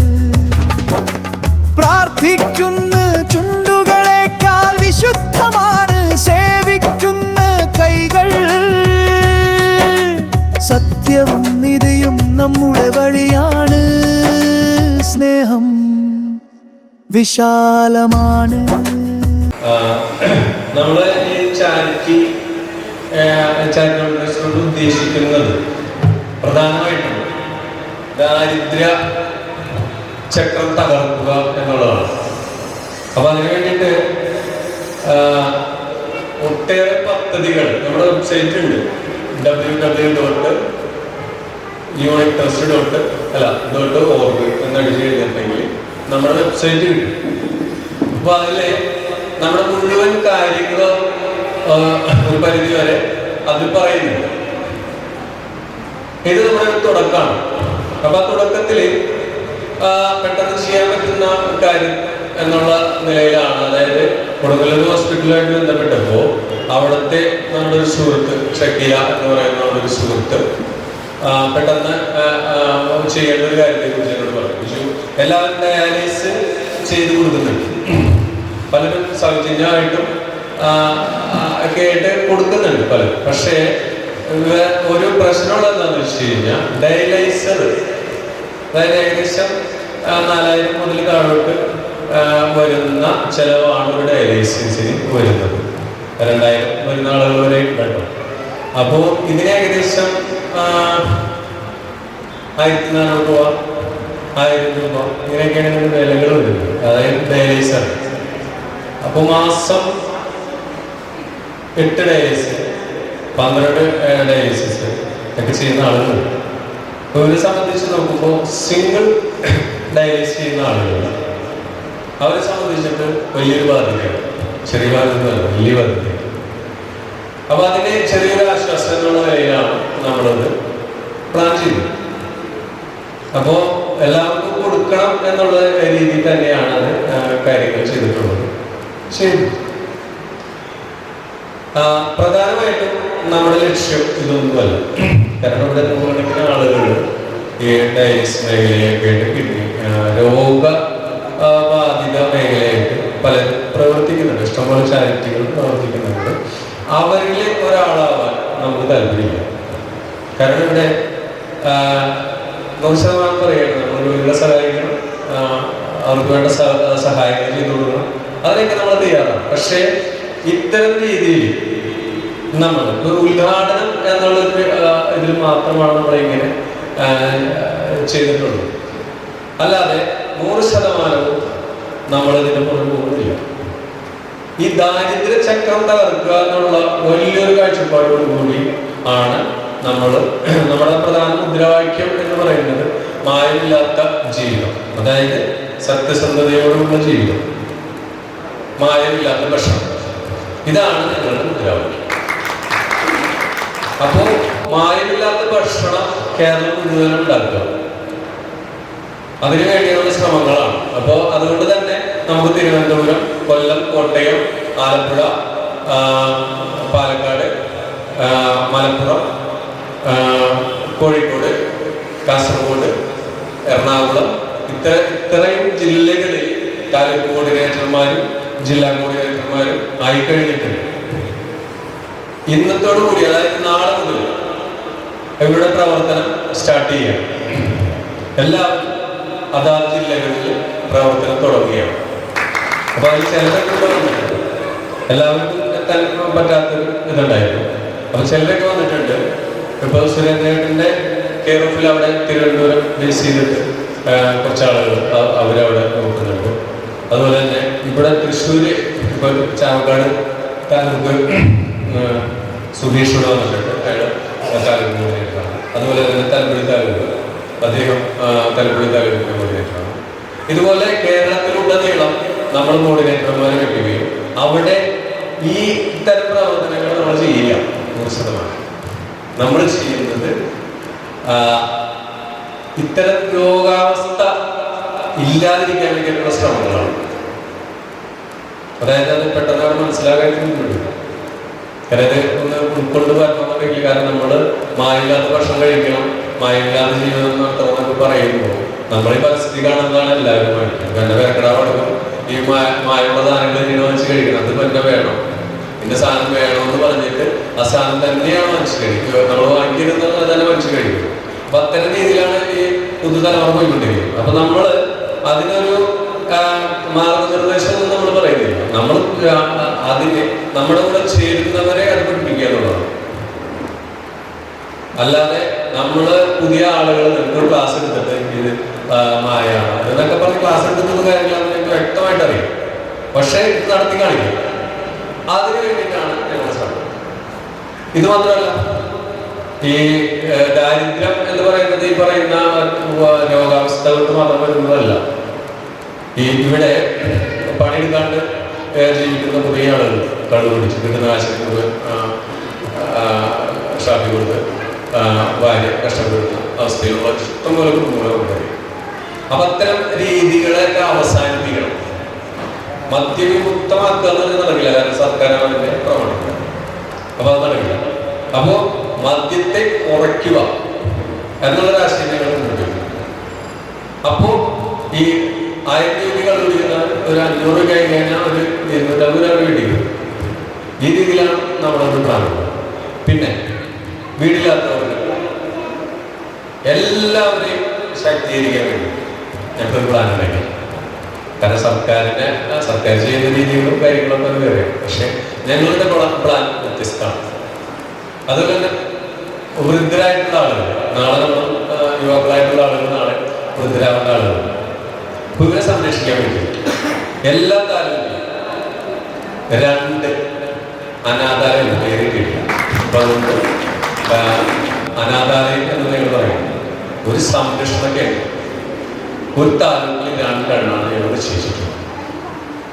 പ്രാർത്ഥിക്കുന്ന ചുണ്ടുകളേക്കാൾ വിശുദ്ധമാണ് സേവിക്കുന്ന കൈകൾ. സത്യവും നീതിയും നമ്മുടെ വഴിയാണ്. സ്നേഹം വിശാലമാണ്. നമ്മള് ഈ ചാരിറ്റബിൾ ട്രസ്റ്റ് കൊണ്ട് ഉദ്ദേശിക്കുന്നത് പ്രധാനമായിട്ടും ദാരിദ്ര്യ ചക്രം തകർക്കുക എന്നുള്ളതാണ്. അപ്പൊ അതിനു വേണ്ടിയിട്ട് ഒട്ടേറെ പദ്ധതികൾ നമ്മുടെ വെബ്സൈറ്റ് ഉണ്ട്. www.unittrust.org എന്നടിച്ച് കഴിഞ്ഞിട്ടുണ്ടെങ്കിൽ നമ്മുടെ വെബ്സൈറ്റ് കിട്ടും. അപ്പൊ അതില് നമ്മുടെ മുഴുവൻ കാര്യങ്ങളും ഒരു പരിധി വരെ അതിൽ പറയുന്നുണ്ട്. ഇത് നമ്മുടെ ഒരു തുടക്കമാണ്. അപ്പൊ ആ തുടക്കത്തില് പെട്ടെന്ന് ചെയ്യാൻ പറ്റുന്ന കാര്യം എന്നുള്ള നിലയിലാണ്, അതായത് കൊടുങ്ങല്ലൂർ ഹോസ്പിറ്റലുമായിട്ട് ബന്ധപ്പെട്ടപ്പോൾ അവിടുത്തെ നമ്മുടെ ഒരു സുഹൃത്ത് ഷക്കീല എന്ന് പറയുന്ന നമ്മുടെ ഒരു സുഹൃത്ത് പെട്ടെന്ന് ചെയ്യേണ്ട ഒരു കാര്യത്തെ കുറിച്ച് എന്നോട് പറഞ്ഞു. എല്ലാവരും ഡയാലിസിസ് ചെയ്ത് കൊടുക്കുന്നുണ്ട്, പലരും സൗജന്യമായിട്ടും ഒക്കെ ആയിട്ട് കൊടുക്കുന്നുണ്ട് പലരും. പക്ഷേ ഒരു പ്രശ്നമുള്ള എന്താണെന്ന് വെച്ച് കഴിഞ്ഞാൽ ഡയലൈസർ, അതായത് ഏകദേശം 4000 മുതൽ താഴോട്ട് വരുന്ന ചെലവാണ് ഒരു ഡയലൈസിസിന് വരുന്നത്. 2000 വരുന്ന ആളുകൾ വരെ ഉണ്ടോ. അപ്പോൾ ഇതിന് ഏകദേശം 1400 രൂപ 1000 രൂപ ഇങ്ങനെയൊക്കെയാണ് ഇതിന് വിലകൾ വരുന്നത്, അതായത് ഡയലൈസർ. അപ്പോൾ മാസം 8 ഡയലൈസിസ് 12 ഡയലൈസിസ് ഒക്കെ ചെയ്യുന്ന ആളുകളുണ്ട്. അപ്പോൾ ഇവരെ സംബന്ധിച്ച് നോക്കുമ്പോൾ സിംഗിൾ ഡയലൈസ് ചെയ്യുന്ന ആളുകൾ അവരെ സംബന്ധിച്ചിട്ട് വലിയൊരു ബാധ്യതയാണ്, ചെറിയ ബാധ്യതയല്ല, വലിയ ബാധ്യതയാണ്. അപ്പൊ അതിന് ചെറിയൊരു ആശ്വാസം എന്നുള്ള നിലയിലാണ് നമ്മളത് പ്ലാൻ ചെയ്തത്. അപ്പോ എല്ലാവർക്കും കൊടുക്കണം എന്നുള്ള രീതിയിൽ തന്നെയാണ് അത് കാര്യങ്ങൾ ചെയ്തിട്ടുള്ളത്. ശരി, പ്രധാനമായിട്ടും നമ്മുടെ ലക്ഷ്യം ഇതൊന്നുമല്ല. കാരണം ഇവിടെ നൂറുകണക്കിന് ആളുകൾ ഈ ഡയാലിസിസ് മേഖലയൊക്കെ ആയിട്ട് കിഡ്നി രോഗബാധിത മേഖലയായിട്ട് പലരും പ്രവർത്തിക്കുന്നുണ്ട്, ഇഷ്ടംപോലെ ചാരിറ്റികൾ പ്രവർത്തിക്കുന്നുണ്ട്. അവരിൽ ഒരാളാവാൻ നമുക്ക് താല്പര്യമില്ല. കാരണം ഇവിടെ 100% പറയുകയാണ്, നമ്മൾ രോഗികളെ സഹായിക്കണം, അവർക്ക് വേണ്ട സഹായങ്ങൾ ചെയ്തു കൊടുക്കണം, അതിനൊക്കെ നമ്മൾ തയ്യാറാണ്. പക്ഷേ ഇത്തരം രീതിയിൽ നമ്മൾ ഒരു ഉദ്ഘാടനം എന്നുള്ളൊരു ഇതിൽ മാത്രമാണ് നമ്മളിങ്ങനെ ചെയ്തിട്ടുള്ളത്. അല്ലാതെ 100% നമ്മളിതിനെ പുറത്തു പോകുന്നില്ല. ഈ ദാരിദ്ര്യ ചക്രം തകർക്കുക എന്നുള്ള വലിയൊരു കാഴ്ചപ്പാടോടുകൂടി ആണ് നമ്മുടെ പ്രധാന മുദ്രാവാക്യം എന്ന് പറയുന്നത് മായമില്ലാത്ത ജീവിതം, അതായത് സത്യസന്ധതയോടുള്ള ജീവിതം, മായമില്ലാത്ത ഭക്ഷണം. ഇതാണ് ഞങ്ങളുടെ മുദ്രാവാക്യം. അപ്പോൾ മായമില്ലാത്ത ഭക്ഷണം കേരളം മുഴുവൻ ഉണ്ടാക്കുക, അതിനു വേണ്ടിയുള്ള ശ്രമങ്ങളാണ്. അപ്പോൾ അതുകൊണ്ട് തന്നെ നമുക്ക് തിരുവനന്തപുരം, കൊല്ലം, കോട്ടയം, ആലപ്പുഴ, പാലക്കാട്, മലപ്പുറം, കോഴിക്കോട്, കാസർഗോഡ്, എറണാകുളം ഇത്രയും ജില്ലകളിൽ താലൂക്ക് കോർഡിനേറ്റർമാരും ജില്ലാ കോർഡിനേറ്റർമാരും ആയിക്കഴിഞ്ഞിട്ടുണ്ട്. ഇന്നത്തോടു കൂടി, അതായത് നാളെ മുതൽ ഇവിടെ പ്രവർത്തനം സ്റ്റാർട്ട് ചെയ്യുകയാണ്. എല്ലാവരും അതാത് ജില്ലകളിൽ പ്രവർത്തനം തുടങ്ങുകയാണ്. അപ്പൊ അതിൽ ചിലരൊക്കെ വന്നിട്ടുണ്ട്, എല്ലാവർക്കും എത്താൻ പറ്റാത്തൊരു ഇതുണ്ടായിരുന്നു. അപ്പൊ ചിലരൊക്കെ വന്നിട്ടുണ്ട്. ഇപ്പൊ സുരേന്ദ്രന്റെ കെയർ ഓഫിൽ അവിടെ തിരുവനന്തപുരം ബേസ് ചെയ്തിട്ട് കുറച്ച് ആളുകൾ അവരവിടെ നോക്കുന്നുണ്ട്. അതുപോലെ തന്നെ ഇവിടെ തൃശ്ശൂര് ഇപ്പൊ ചാവക്കാട് താലൂക്ക് സുധീഷ് ഇവിടെ വന്നിട്ടുണ്ട്, അയാൾ താലൂക്ക് കോർഡിനേറ്ററാണ്. അതുപോലെ തന്നെ തലപ്പുഴ താലൂക്ക്, അദ്ദേഹം തലപ്പുഴ താലൂക്ക് കോർഡിനേറ്ററാണ്. ഇതുപോലെ കേരളത്തിലുടനീളം നമ്മൾ കോർഡിനേറ്റർമാരെ വെക്കുകയും അവിടെ ഈ ഇത്തരം പ്രവർത്തനങ്ങൾ നമ്മൾ ചെയ്യില്ല. 100% നമ്മൾ ചെയ്യുന്നത് ഇത്തരം രോഗാവസ്ഥ ഇല്ലാതിരിക്കാൻ വേണ്ടിയിട്ടുള്ള ശ്രമങ്ങളാണ്. അതായത് അത് പെട്ടെന്ന് അവർ മനസ്സിലാക്കാൻ വേണ്ടിയിട്ടുണ്ട്. അതായത് ഒന്ന് ഉൾക്കൊണ്ട് വരണമെന്നില്ല. കാരണം നമ്മൾ മായമില്ലാത്ത ഭക്ഷണം കഴിക്കണം, മായമില്ലാത്ത ജീവിതം നടത്തണമെന്നൊക്കെ പറയുമ്പോൾ നമ്മൾ ഈ പരിസ്ഥിതി കാണുന്നതാണ് എല്ലാവരും മേടിക്കുന്നത്. എന്നെ വിരക്കടാവടക്കം ഈ മായമുള്ള സാധനങ്ങൾ ഇങ്ങനെ വാങ്ങിച്ച് കഴിക്കണം, അത് തന്നെ വേണം, ഇന്ന സാധനം വേണമെന്ന് പറഞ്ഞിട്ട് ആ സാധനം തന്നെയാണ് വാങ്ങിച്ച് കഴിക്കുക. നമ്മൾ വാങ്ങിക്കുന്നത് അത് തന്നെ വാങ്ങിച്ച് കഴിക്കും. അപ്പൊ അത്തരം രീതിയിലാണ് ഈ പുതുതലമുറ പോയിക്കൊണ്ടിരിക്കുന്നത്. അപ്പൊ നമ്മൾ അതിനൊരു മാർഗനിർദ്ദേശം ഒന്നും നമ്മൾ പറയുന്നില്ല. നമ്മൾ അതിന് നമ്മുടെ കൂടെ ചേരുന്നവരെ അത് പഠിപ്പിക്കുക എന്നുള്ളതാണ്. അല്ലാതെ നമ്മള് പുതിയ ആളുകൾ നിങ്ങൾക്ക് ക്ലാസ് എടുത്തിട്ട് ഇത് മായാണ് എന്നൊക്കെ പറഞ്ഞ് ക്ലാസ് എടുക്കുന്ന കാര്യങ്ങളാണെന്ന് എനിക്ക് വ്യക്തമായിട്ട് അറിയാം. പക്ഷെ ഇത് നടത്തി കാണിക്കും. അതിനു വേണ്ടിയിട്ടാണ് ഞങ്ങളുടെ ശ്രമം. ഇത് മാത്രമല്ല, ഈ ദാരിദ്ര്യം എന്ന് പറയുന്നത് ഈ പറയുന്ന രോഗാവസ്ഥകൾക്ക് മാത്രം വരുന്നതല്ല. ഈ ഇവിടെ പണിയെടുക്കാണ്ട് ജീവിക്കുന്ന കുറേ ആളുകൾ കള്ളു പിടിച്ച് കീടനാശിനികൾ കൊടുത്ത് ഭാര്യ കഷ്ടപ്പെടുന്ന അവസ്ഥയിലുള്ള ഇഷ്ടംപോലെ കുടുംബങ്ങളുണ്ടായി. അപ്പം അത്തരം രീതികളെയൊക്കെ അവസാനിപ്പിക്കണം. മദ്യവിമുക്തമാക്കുക എന്ന് നടക്കില്ല, കാരണം സർക്കാർ അവരുടെ പ്രവർത്തിക്കുക. അപ്പം അത് നടക്കില്ല. അപ്പോൾ മദ്യത്തെ കുറയ്ക്കുക എന്നുള്ള രാഷ്ട്രീയം ഞങ്ങൾ മുന്നോട്ട്. അപ്പോൾ ഈ 1000 രൂപ കണ്ടുപിടിക്കുന്ന ഒരു 500 രൂപ കഴിഞ്ഞാൽ ഒരു 250 രൂപ മേടിക്കും. ഈ രീതിയിലാണ് നമ്മളത് കാണുന്നത്. പിന്നെ വീടില്ലാത്തവർക്ക് എല്ലാവരെയും ശാക്തീകരിക്കാൻ വേണ്ടി ഞങ്ങൾക്കൊരു പ്ലാൻ ഉണ്ടാക്കി. കാരണം സർക്കാർ ചെയ്യുന്ന രീതികളും കാര്യങ്ങളൊക്കെ അത് വേറെ. പക്ഷെ ഞങ്ങളുടെ പ്ലാൻ വ്യത്യസ്തമാണ്. അതുപോലെ തന്നെ വൃദ്ധരായിട്ടുള്ള ആളുകൾ, നാളെ നമ്മൾ യുവാക്കളായിട്ടുള്ള ആളുകൾ നാളെ വൃദ്ധരാവേണ്ട ആളുകൾ, അപ്പോൾ ഇവരെ സംരക്ഷിക്കാൻ വേണ്ടി എല്ലാ കാലവും 2 അനാഥാലയം പേര് കിട്ടില്ല. അപ്പൊ അതുകൊണ്ട് അനാഥാലയം എന്ന് ഞങ്ങൾ പറയുന്നത് ഒരു സംരക്ഷണ കേന്ദ്രം ഒരു താലൂക്കിൽ 2 എണ്ണമാണ് ഞങ്ങൾ നിശ്ചയിച്ചിട്ടുള്ളത്.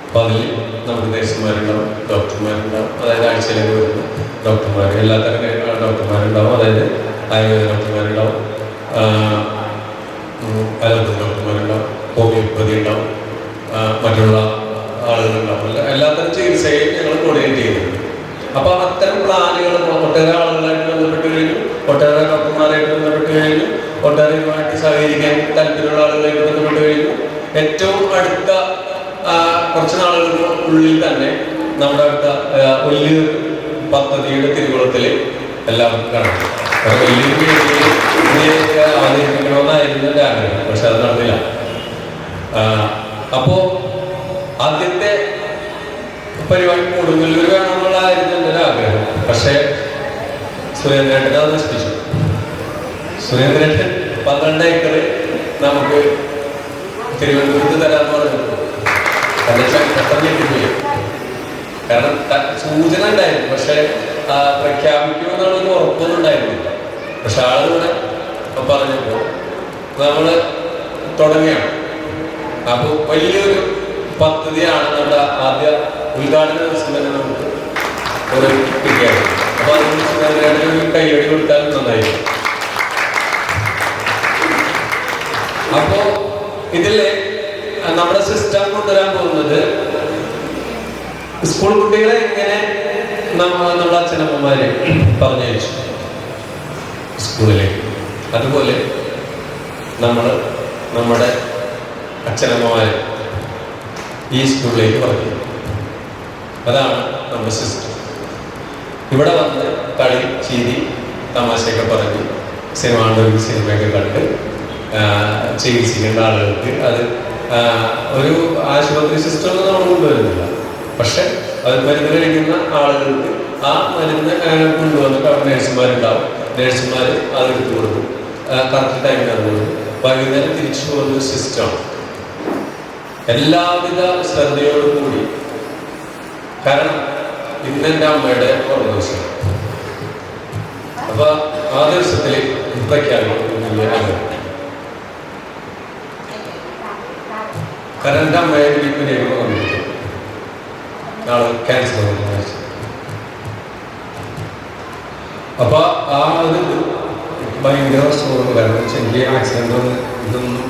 അപ്പോൾ അതിൽ നമുക്ക് നഴ്സുമാരുണ്ടാവും, ഡോക്ടർമാരുണ്ടാവും, അതായത് ആഴ്ചയിലേക്ക് വരുന്ന ഡോക്ടർമാർ, എല്ലാത്തരം ഡോക്ടർമാരുണ്ടാവും, അതായത് ആയുർവേദ ഡോക്ടർമാരുണ്ടാവും, അലോപ്പതി ഡോക്ടർമാരുണ്ടാവും, ഹോമിയോപ്പതി ഉണ്ടാവും, മറ്റുള്ള ആളുകളുണ്ടാവും. എല്ലാത്തരം ചികിത്സയും ഞങ്ങൾ കോർഡിനേറ്റ് ചെയ്യുന്നുണ്ട്. അപ്പോൾ അത്തരം പ്ലാനുകൾ ഒട്ടേറെ ആളുകളായിട്ട് ബന്ധപ്പെട്ട് കഴിഞ്ഞു, ഒട്ടേറെ ഡോക്ടർമാരായിട്ട് ബന്ധപ്പെട്ട് കഴിഞ്ഞു, ഒട്ടേറെ ഇതുമായിട്ട് സഹകരിക്കാൻ താല്പര്യമുള്ള ആളുകളായിട്ട് ബന്ധപ്പെട്ട് കഴിഞ്ഞു. ഏറ്റവും അടുത്ത കുറച്ച് നാളുകൾക്ക് ഉള്ളിൽ തന്നെ നമ്മുടെ അടുത്ത വലിയൊരു പദ്ധതിയുടെ തിരുകുളത്തിൽ എല്ലാവർക്കും കാണാം. വലിയൊരു അവതരിപ്പിക്കണമെന്നായിരുന്നു എൻ്റെ ആഗ്രഹം, പക്ഷെ അത് നടന്നില്ല. അപ്പോൾ ആദ്യത്തെ പരിപാടി കൊടുങ്ങല്ലൂർ വേണമെന്നുള്ളതായിരുന്നു എൻ്റെ ഒരു ആഗ്രഹം. പക്ഷേ സുരേന്ദ്രേട്ടൻ അത് നശിപ്പിച്ചു. സുരേന്ദ്രേട്ടൻ 12 ഏക്കർ നമുക്ക് തിരുവനന്തപുരത്ത് തരാമെന്ന് പറഞ്ഞു. പെട്ടെന്ന് ഞെട്ടിപ്പോയി. കാരണം സൂചന ഉണ്ടായിരുന്നു, പക്ഷെ പ്രഖ്യാപിക്കുമെന്നുള്ളൊരു ഉറപ്പൊന്നും ഉണ്ടായിരുന്നില്ല. പക്ഷെ ആളുകൂടെ പറഞ്ഞപ്പോൾ നമ്മൾ തുടങ്ങിയാണ്. അപ്പോൾ വലിയൊരു പദ്ധതിയാണ് നമ്മുടെ ആദ്യ ഉദ്ഘാടന ദിവസം തന്നെ നമുക്ക് ഒരു കിട്ടിയത്. അപ്പോൾ അതിന് കൈയടി കൊടുത്താൽ നന്നായിരുന്നു. അപ്പോൾ ഇതിലെ നമ്മുടെ സിസ്റ്റം കൊണ്ടുവരാൻ പോകുന്നത് സ്കൂൾ കുട്ടികളെ എങ്ങനെ നമ്മുടെ അച്ഛനമ്മമാരെ പറഞ്ഞയച്ചു സ്കൂളിലേക്ക്, അതുപോലെ നമ്മുടെ അച്ഛനമ്മമാരെ ഈ സ്കൂളിലേക്ക് പറഞ്ഞു. അതാണ് നമ്മുടെ സിസ്റ്റം. ഇവിടെ വന്ന് കളി, ചിരി, തമാശയൊക്കെ പറഞ്ഞ് സിനിമയൊക്കെ കണ്ട് ചികിത്സിക്കേണ്ട ആളുകൾക്ക് അത് ഒരു ആശുപത്രി സിസ്റ്റം ഒന്നും നമ്മൾ കൊണ്ടുവരുന്നില്ല. പക്ഷെ അത് മരുന്ന് കഴിക്കുന്ന ആളുകൾക്ക് ആ മരുന്ന് കൊണ്ടുവന്നിട്ട് അവിടെ നഴ്സുമാരുണ്ടാവും. നഴ്സുമാർ അതെടുത്ത് കൊടുക്കും, കറക്റ്റ് ടൈമിൽ അത് കൊടുക്കും. വൈകുന്നേരം തിരിച്ചു പോകുന്നൊരു സിസ്റ്റമാണ്. എല്ലാവിധ ശ്രദ്ധയോടും കൂടി. കാരണം ഇന്നെൻ്റെ അമ്മയുടെ ഓർമ്മ ദിവസം. അപ്പൊ ആ ദിവസത്തിൽ പ്രഖ്യാപിക്കും. കാരണം എൻ്റെ അമ്മയെ വീട്ടിലേക്ക് വന്നിട്ട് ആള് ക്യാൻസർ വന്നു. അപ്പൊ ആ ഒരു ഭയങ്കര പ്രശ്നമുള്ള കാരണം ചെറിയ ആക്സിഡന്റ് ഒന്നും ഇതൊന്നും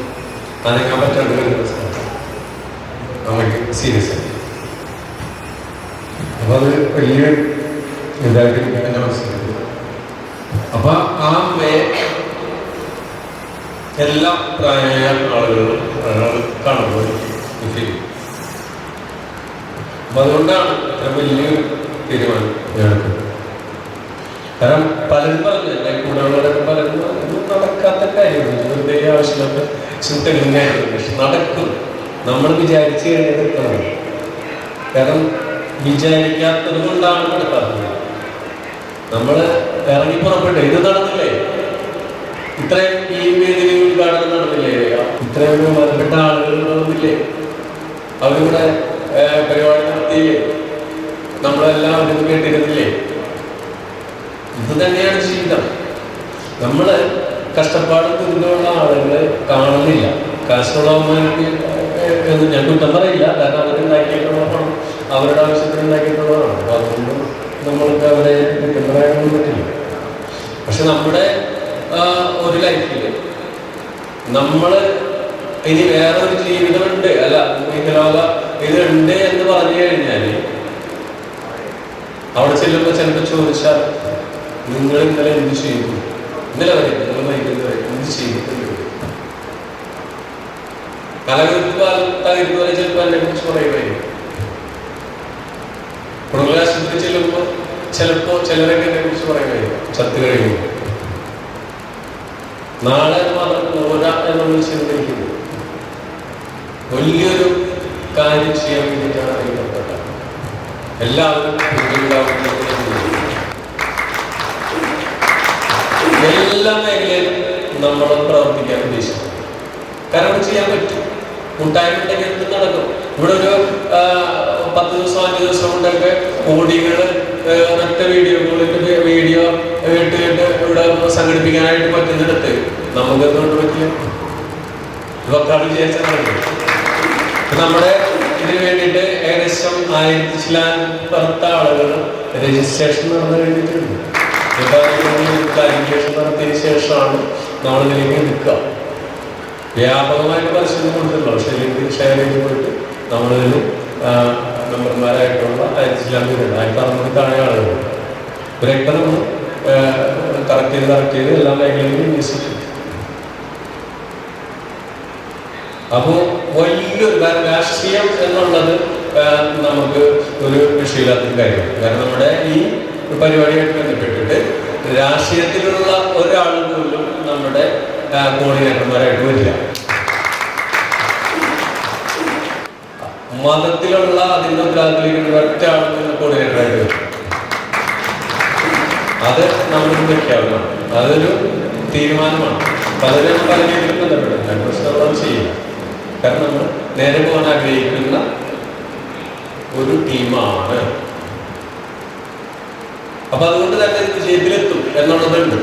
അനങ്ങാൻ പറ്റാണ്ട് വരുന്ന പ്രശ്നമാണ് അമ്മയ്ക്ക് സീരിയസ് ആയി. അപ്പൊ അത് വലിയ ഇതായിട്ട് എൻ്റെ മനസ്സിലാക്കി. അപ്പൊ ആ അമ്മയെ എല്ലാ പ്രായമായ ആളുകളും കാണുമ്പോൾ ഫീൽ. അപ്പൊ അതുകൊണ്ടാണ് ഇത്ര വലിയൊരു തീരുമാനം ഞങ്ങൾക്ക്. കാരണം പലരും പറഞ്ഞു, എൻ്റെ കൂടെയുള്ളവരൊക്കെ പലരും നടക്കാത്ത കാര്യമാണ്, വെറുതെ ആവശ്യമില്ലാത്ത ചിന്തകളിങ്ങായിരുന്നു. പക്ഷെ നടക്കും. നമ്മൾ വിചാരിച്ചു കഴിഞ്ഞത് എത്തണം. കാരണം വിചാരിക്കാത്തത് കൊണ്ടാണ് നടക്കാത്തത്. നമ്മൾ ഇറങ്ങി പുറപ്പെട്ടു. ഇത് നടന്നില്ലേ? ഇത്രയും ഈ വേദിയിൽ ഉദ്ഘാടനം നടന്നില്ലേ? ഇത്രയും ബന്ധപ്പെട്ട ആളുകൾ നടന്നില്ലേ? അവരിവിടെ പരിപാടി നടത്തിയില്ലേ? നമ്മളെല്ലാം കേട്ടിരുന്നില്ലേ? ഇത് തന്നെയാണ് ജീവിതം. നമ്മൾ കഷ്ടപ്പാടും ദുരിതമുള്ള ആളുകളെ കാണുന്നില്ല. കാശുള്ളവന്മാർക്ക് എന്ന് ഞാൻ കുറ്റം പറയില്ല, കാരണം അവരുണ്ടാക്കിയിട്ടുള്ള പണം അവരുടെ ആവശ്യത്തിന് ഉണ്ടാക്കിയിട്ടുള്ളതാണ്. അപ്പൊ അതുകൊണ്ട് നമ്മൾക്ക് അവരെ കുറ്റം പറയാനൊന്നും പറ്റില്ല. പക്ഷെ നമ്മുടെ ഒരു ലൈഫിൽ നമ്മൾ ഇനി വേറൊരു ജീവിതമുണ്ട്, അല്ല ഇഹലോക ഇതുണ്ട് എന്ന് പറഞ്ഞു കഴിഞ്ഞാൽ അവിടെ ചെല്ലുമ്പോൾ ചിലപ്പോൾ ചോദിച്ചാൽ നിങ്ങൾ ഇന്നലെ എന്ത് ചെയ്തു, ഇന്നലെ വരെ നിങ്ങൾ വൈകുന്നേരം വരെ എന്ത് ചെയ്തിട്ടുണ്ട്, തകരുന്നവരെ ചിലപ്പോൾ എന്നെ കുറിച്ച് പറയുമായിരിക്കും. മൃഗാശുപത്രി ചെല്ലുമ്പോൾ ചിലപ്പോൾ ചിലരൊക്കെ എന്നെ കുറിച്ച് പറയുമായിരിക്കും ചത്തു കഴിയുമ്പോൾ. നാളെ മാത്രം ഓരാ എന്നുള്ള ചിന്തിക്കുന്നു. വലിയൊരു കാര്യം ചെയ്യാൻ വേണ്ടിയിട്ടാണ് അറിയപ്പെട്ടത്. എല്ലാവരും എല്ലാ മേഖലയിലും നമ്മൾ പ്രവർത്തിക്കാൻ ഉദ്ദേശിക്കുന്നു. കാരണം ചെയ്യാൻ പറ്റും. കൂട്ടായ്മ ഉണ്ടെങ്കിൽ നടക്കും. ഇവിടെ ഒരു 10 ദിവസം 5 ദിവസം കൊണ്ടൊക്കെ കോടികൾ മറ്റേ വീഡിയോ കേട്ട് ഇവിടെ സംഘടിപ്പിക്കാനായിട്ട് പറ്റുന്നിടത്ത് നമുക്ക് എന്തുകൊണ്ട് പറ്റില്ല? ഇവക്കാട് വിചാരിച്ചാൽ നമ്മുടെ ഇതിന് വേണ്ടിയിട്ട് ഏകദേശം 1000 ആളുകൾ രജിസ്ട്രേഷൻ നടന്നു കഴിഞ്ഞിട്ടുണ്ട്. ക്ലാരിഫിക്കേഷൻ നടത്തിയതിനു ശേഷമാണ് നമ്മളിതിലേക്ക് നിൽക്കുക. വ്യാപകമായിട്ട് പരിശോധന കൊടുത്തിട്ടുള്ളൂ. പക്ഷേ ഷെയർ ചെയ്ത് പോയിട്ട് നമ്മളിതിൽ മെമ്പർമാരായിട്ടുള്ള 1600 താഴെ ആളുകളുണ്ട്. ഇവരൊക്കെ നമ്മൾ കറക്റ്റ് ചെയ്ത് എല്ലാ മേഖലയിലും വിന്യസിച്ചു. അപ്പോൾ വലിയൊരു രാഷ്ട്രീയം എന്നുള്ളത് നമുക്ക് ഒരു വിഷയമില്ലാത്ത കാര്യമാണ്. കാരണം നമ്മുടെ ഈ പരിപാടിയായിട്ട് ബന്ധപ്പെട്ടിട്ട് രാഷ്ട്രീയത്തിലുള്ള ഒരാൾ പോലും നമ്മുടെ കോർഡിനേറ്റർമാരായിട്ട് വരില്ല. മതത്തിലുള്ള അതിൻ്റെ ഉത്തരവാദിത്തത്തിലേക്ക് ഒറ്റ ആൾ കോർഡിനേറ്ററായിട്ട് വരും. അത് നമുക്ക് പ്രഖ്യാപനമാണ്. അതൊരു തീരുമാനമാണ്. പലരും പല രീതിയിൽ ബന്ധപ്പെടും. പ്രശ്നം ചെയ്യും. കാരണം നമ്മൾ നേരെ പോകാൻ ആഗ്രഹിക്കുന്ന ഒരു ടീമാണ്. അപ്പൊ അതുകൊണ്ട് തന്നെ വിജയത്തിലെത്തും എന്നുള്ളതുണ്ട്.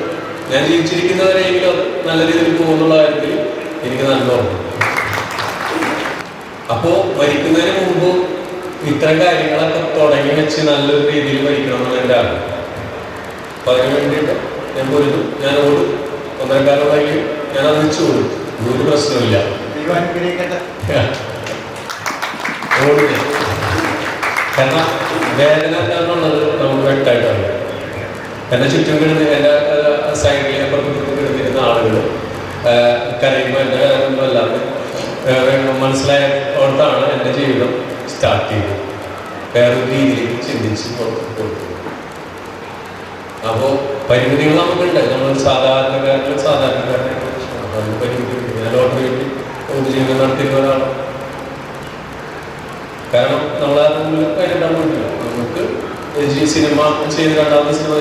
ഞാൻ ജീവിച്ചിരിക്കുന്നവരെങ്കിലും അത് നല്ല രീതിയിൽ പോകുന്നുള്ള കാര്യത്തിൽ എനിക്ക് നല്ല ഓർമ്മ. അപ്പോ മരിക്കുന്നതിന് മുമ്പ് ഇത്തരം കാര്യങ്ങളൊക്കെ തുടങ്ങി വെച്ച് നല്ലൊരു രീതിയിൽ മരിക്കണമെന്നാണ് എൻ്റെ ആഗ്രഹം. അപ്പൊ അതിന് വേണ്ടിയിട്ട് ഞാൻ പോയിരുന്നു. ഞാൻ ഓടും. 1.5 കാലമായി ഞാൻ അതിച്ചു ഓടും. ഒരു പ്രശ്നമില്ല. ഓടുക കാരണം വേദന എന്നുള്ളത് നമുക്ക് വ്യക്തമായിട്ട് അറിയാം. എന്നെ ചുറ്റും കിടന്ന് എൻ്റെ സൈഡിൽ അപ്പുറത്ത് കിടന്നിരുന്ന ആളുകൾ കരയുമ്പോൾ എൻ്റെ കാര്യമൊന്നും അല്ലാതെ മനസ്സിലായതുകൊണ്ടാണ് എൻ്റെ ജീവിതം സ്റ്റാർട്ട് ചെയ്തത്. വേറൊരു രീതിയിൽ ചിന്തിച്ച് കൊടുത്തു. അപ്പോൾ പരിമിതികൾ നമുക്കുണ്ട്. നമ്മൾ സാധാരണക്കാരനെ പരിമിതി. ഞാൻ ലോട്ടറി കിട്ടി ജീവിതം നടത്തിയിരുന്ന ഒരാളാണ്. കാരണം നമ്മളതിൽ കരുതാൻ പറ്റില്ല. നമുക്ക് സിനിമ ചെയ്ത് 2ാമത്തെ സിനിമ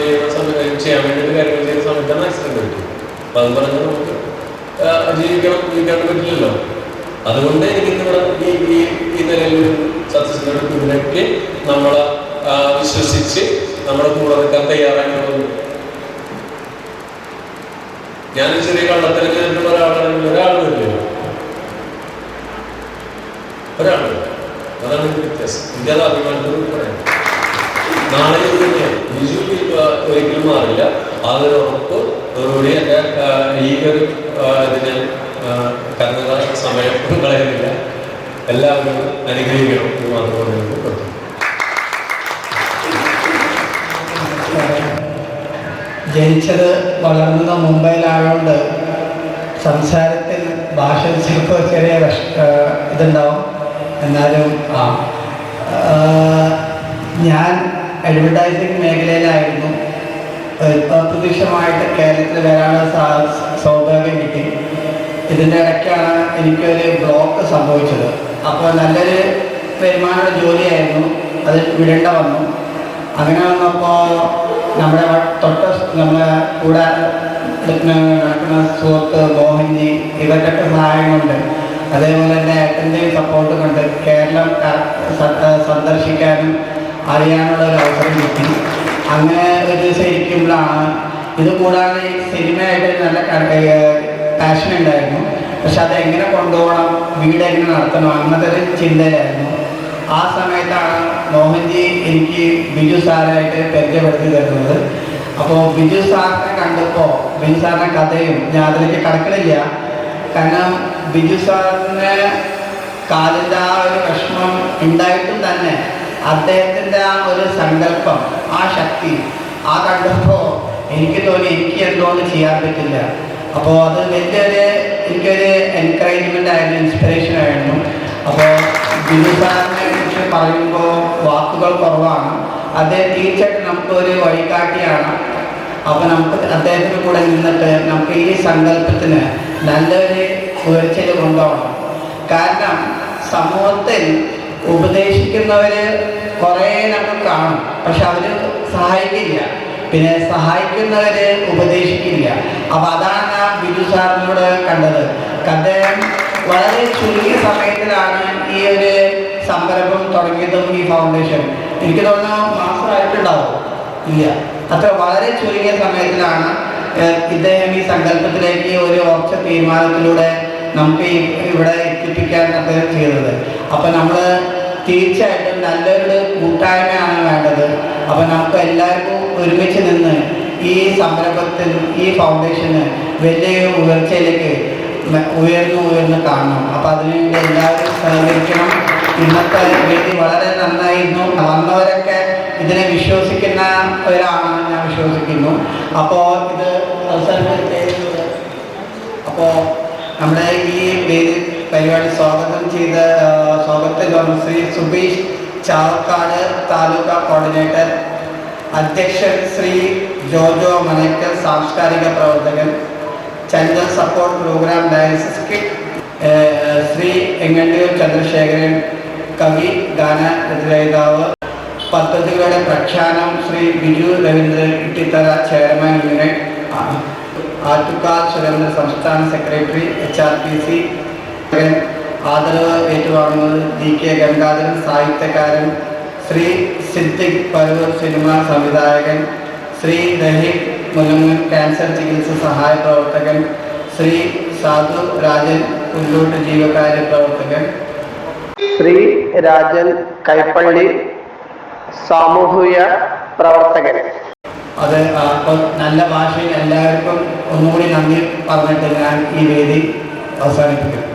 ചെയ്യാൻ വേണ്ടിയിട്ട് കാര്യങ്ങൾ ചെയ്യുന്ന സമയത്താണ് ആക്സിഡന്റ് പറ്റും. അപ്പം അത് പറഞ്ഞാൽ നമുക്ക് ജീവിക്കാൻ പറ്റില്ലല്ലോ. അതുകൊണ്ട് എനിക്കിന്നിവിടെ ഈ നിലയിൽ സത്യസന്ധതയ്ക്ക് നമ്മളെ വിശ്വസിച്ച് നമ്മുടെ കൂടെ നിൽക്കാൻ തയ്യാറായി. ഞാൻ ചെറിയ കള്ളത്തിൽ ചെയ്തിട്ടുള്ള ഒരാളാണെങ്കിൽ ഒരാൾ വരില്ല. അതാണ് വ്യത്യാസം. ഇന്ത്യ അഭിമാനത്തോട് പറയാം. നാളെ ബിജു ഒരിക്കലും മാറില്ല. അതൊരു ഉറപ്പ് അതോടുകൂടി എൻ്റെ ഈ ഒരു ഇതിന് കർണക സമയം കളയുന്നില്ല. എല്ലാവരും അനുഗ്രഹിക്കണം എന്ന് മാത്രമേ നമുക്ക് പറ്റും. ജനിച്ചത് വളർന്നത് മുംബൈയിലായതുകൊണ്ട് സംസാരത്തിൽ ഭാഷയിൽ ചിലപ്പോൾ ചെറിയ ഇതുണ്ടാവും. എന്നാലും ഞാൻ അഡ്വർടൈസിങ് മേഖലയിലായിരുന്നു. അപ്രതീക്ഷിതമായിട്ട് കേരളത്തിൽ വരാനുള്ള സൗഭാഗ്യം കിട്ടി. ഇതിൻ്റെ ഇടയ്ക്കാണ് എനിക്കൊരു ബ്ലോക്ക് സംഭവിച്ചത്. അപ്പോൾ നല്ലൊരു വരുമാനമുള്ള ജോലിയായിരുന്നു, അത് വിടേണ്ട വന്നു. അങ്ങനെ വന്നപ്പോൾ നമ്മുടെ നമ്മളെ കൂടെ നടക്കുന്ന സുഹൃത്ത് മോഹൻജി ഇവരുടെയൊക്കെ സഹായം കൊണ്ട്, അതേപോലെ തന്നെ ഏട്ടൻ്റെയും സപ്പോർട്ട് കൊണ്ട് കേരളം സന്ദർശിക്കാനും അറിയാനുള്ള ഒരു അവസരം കിട്ടി. അങ്ങനെ ഒരു ദിവസം ഇരിക്കുമ്പോഴാണ് ഇത് കൂടാതെ ഈ സിനിമയായിട്ട് നല്ല പാഷൻ ഉണ്ടായിരുന്നു. പക്ഷെ അതെങ്ങനെ കൊണ്ടുപോകണം, വീട് എങ്ങനെ നടത്തണം, അങ്ങനത്തെ ഒരു ചിന്തയിലായിരുന്നു. ആ സമയത്താണ് മോഹൻജി എനിക്ക് ബിജു സാറായിട്ട് പരിചയപ്പെടുത്തി തരുന്നത്. അപ്പോൾ ബിജു സാറിനെ കണ്ടപ്പോൾ ബിജു സാറിൻ്റെ കഥയും ഞാൻ അതിലേക്ക് കടക്കണില്ല. കാരണം ബിജു സാറിന് കാലിൻ്റെ ആ ഒരു വിഷമം ഉണ്ടായിട്ടും തന്നെ അദ്ദേഹത്തിൻ്റെ ആ ഒരു സങ്കല്പം, ആ ശക്തി കണ്ടപ്പോൾ എനിക്ക് തോന്നി എനിക്ക് എന്തുകൊണ്ട് ചെയ്യാൻ പറ്റില്ല. അപ്പോൾ അത് എനിക്കൊരു എൻകറേജ്മെൻ്റ് ആയിരുന്നു, ഇൻസ്പിറേഷൻ ആയിരുന്നു. അപ്പോൾ ബിജു സാറിനെ കുറിച്ച് പറയുമ്പോൾ വാക്കുകൾ കുറവാണ്. അദ്ദേഹം തീർച്ചയായിട്ടും നമുക്കൊരു വഴികാട്ടിയാണ്. അപ്പോൾ നമുക്ക് അദ്ദേഹത്തിൻ്റെ കൂടെ നിന്നിട്ട് നമുക്ക് ഈ സങ്കല്പത്തിന് നല്ലൊരു ഉയർച്ചയിൽ കൊണ്ടുപോകണം. കാരണം സമൂഹത്തിൽ ഉപദേശിക്കുന്നവർ കുറേ നമുക്ക് കാണും, പക്ഷെ അവർ സഹായിക്കില്ല. പിന്നെ സഹായിക്കുന്നവർ ഉപദേശിക്കില്ല. അപ്പോൾ അതാണ് ഞാൻ ബിജു സാറിനോട് കണ്ടത്. അദ്ദേഹം വളരെ ചുരുങ്ങിയ സമയത്തിലാണ് ഈ ഒരു സംരംഭം തുടങ്ങിയതും ഈ ഫൗണ്ടേഷൻ. എനിക്ക് തോന്നുന്നു മാസമായിട്ടുണ്ടാവും ഇല്ല, അത്ര വളരെ ചുരുങ്ങിയ സമയത്തിലാണ് ഇദ്ദേഹം ഈ സങ്കല്പത്തിലേക്ക് ഒരു ഉറച്ച തീരുമാനത്തിലൂടെ നമുക്ക് ഇവിടെ എത്തിപ്പിക്കാൻ അദ്ദേഹം ചെയ്തത്. അപ്പം നമ്മൾ തീർച്ചയായിട്ടും നല്ലൊരു കൂട്ടായ്മയാണ് വേണ്ടത്. അപ്പം നമുക്ക് എല്ലാവർക്കും ഒരുമിച്ച് നിന്ന് ഈ സംരംഭത്തിൽ ഈ ഫൗണ്ടേഷന് വലിയ ഉയർച്ചയിലേക്ക് ഉയർന്ന് കാണണം. അപ്പം അതിനുവേണ്ടി എല്ലാവരും സഹകരിക്കണം. ഇന്നത്തെ വേദി വളരെ നന്നായിരുന്നു. വന്നവരൊക്കെ ഇതിനെ വിശ്വസിക്കുന്നവരാണെന്ന് ഞാൻ വിശ്വസിക്കുന്നു. അപ്പോൾ ഇത് അപ്പോൾ നമ്മുടെ ഈ വേദി പരിപാടി സ്വാഗതം ശ്രീ സുബീഷ് ചാവക്കാട് താലൂക്ക് കോർഡിനേറ്റർ, അധ്യക്ഷൻ ശ്രീ ജോജോ മനക്കൽ സാംസ്കാരിക പ്രവർത്തകൻ, Chandran support program dialysis kit Shri Enghandiyoor Chandrasekharan, കവി ഗാനരചയിതാവ്, പദ്ധതികളുടെ പ്രഖ്യാപനം ശ്രീ ബിജു രവീന്ദ്രൻ ഇട്ടിത്തറ ചെയർമാൻ യൂണിറ്റ്, ആറ്റുകാൽ സുരേന്ദ്ര സംസ്ഥാന സെക്രട്ടറി HRPC, ആദരവ് ഏറ്റുവാങ്ങുന്നത് DK ഗംഗാധരൻ സാഹിത്യകാരൻ, ശ്രീ സിദ്ദിഖ് പരൂർ സിനിമാ സംവിധായകൻ, ശ്രീ രഹീം മുലങ്ങൻ ക്യാൻസർ ചികിത്സ സഹായ പ്രവർത്തകൻ, ശ്രീ സാധു രാജൻ പുല്ലൂട്ട് ജീവകാര്യ പ്രവർത്തകൻ, ശ്രീ രാജൻ കൈപ്പള്ളി സാമൂഹിക പ്രവർത്തകൻ. അത് നല്ല ഭാഷയിൽ എല്ലാവർക്കും ഒന്നുകൂടി നന്ദി പറഞ്ഞിട്ട് ഞാൻ ഈ വേദി അവസാനിപ്പിക്കുന്നു.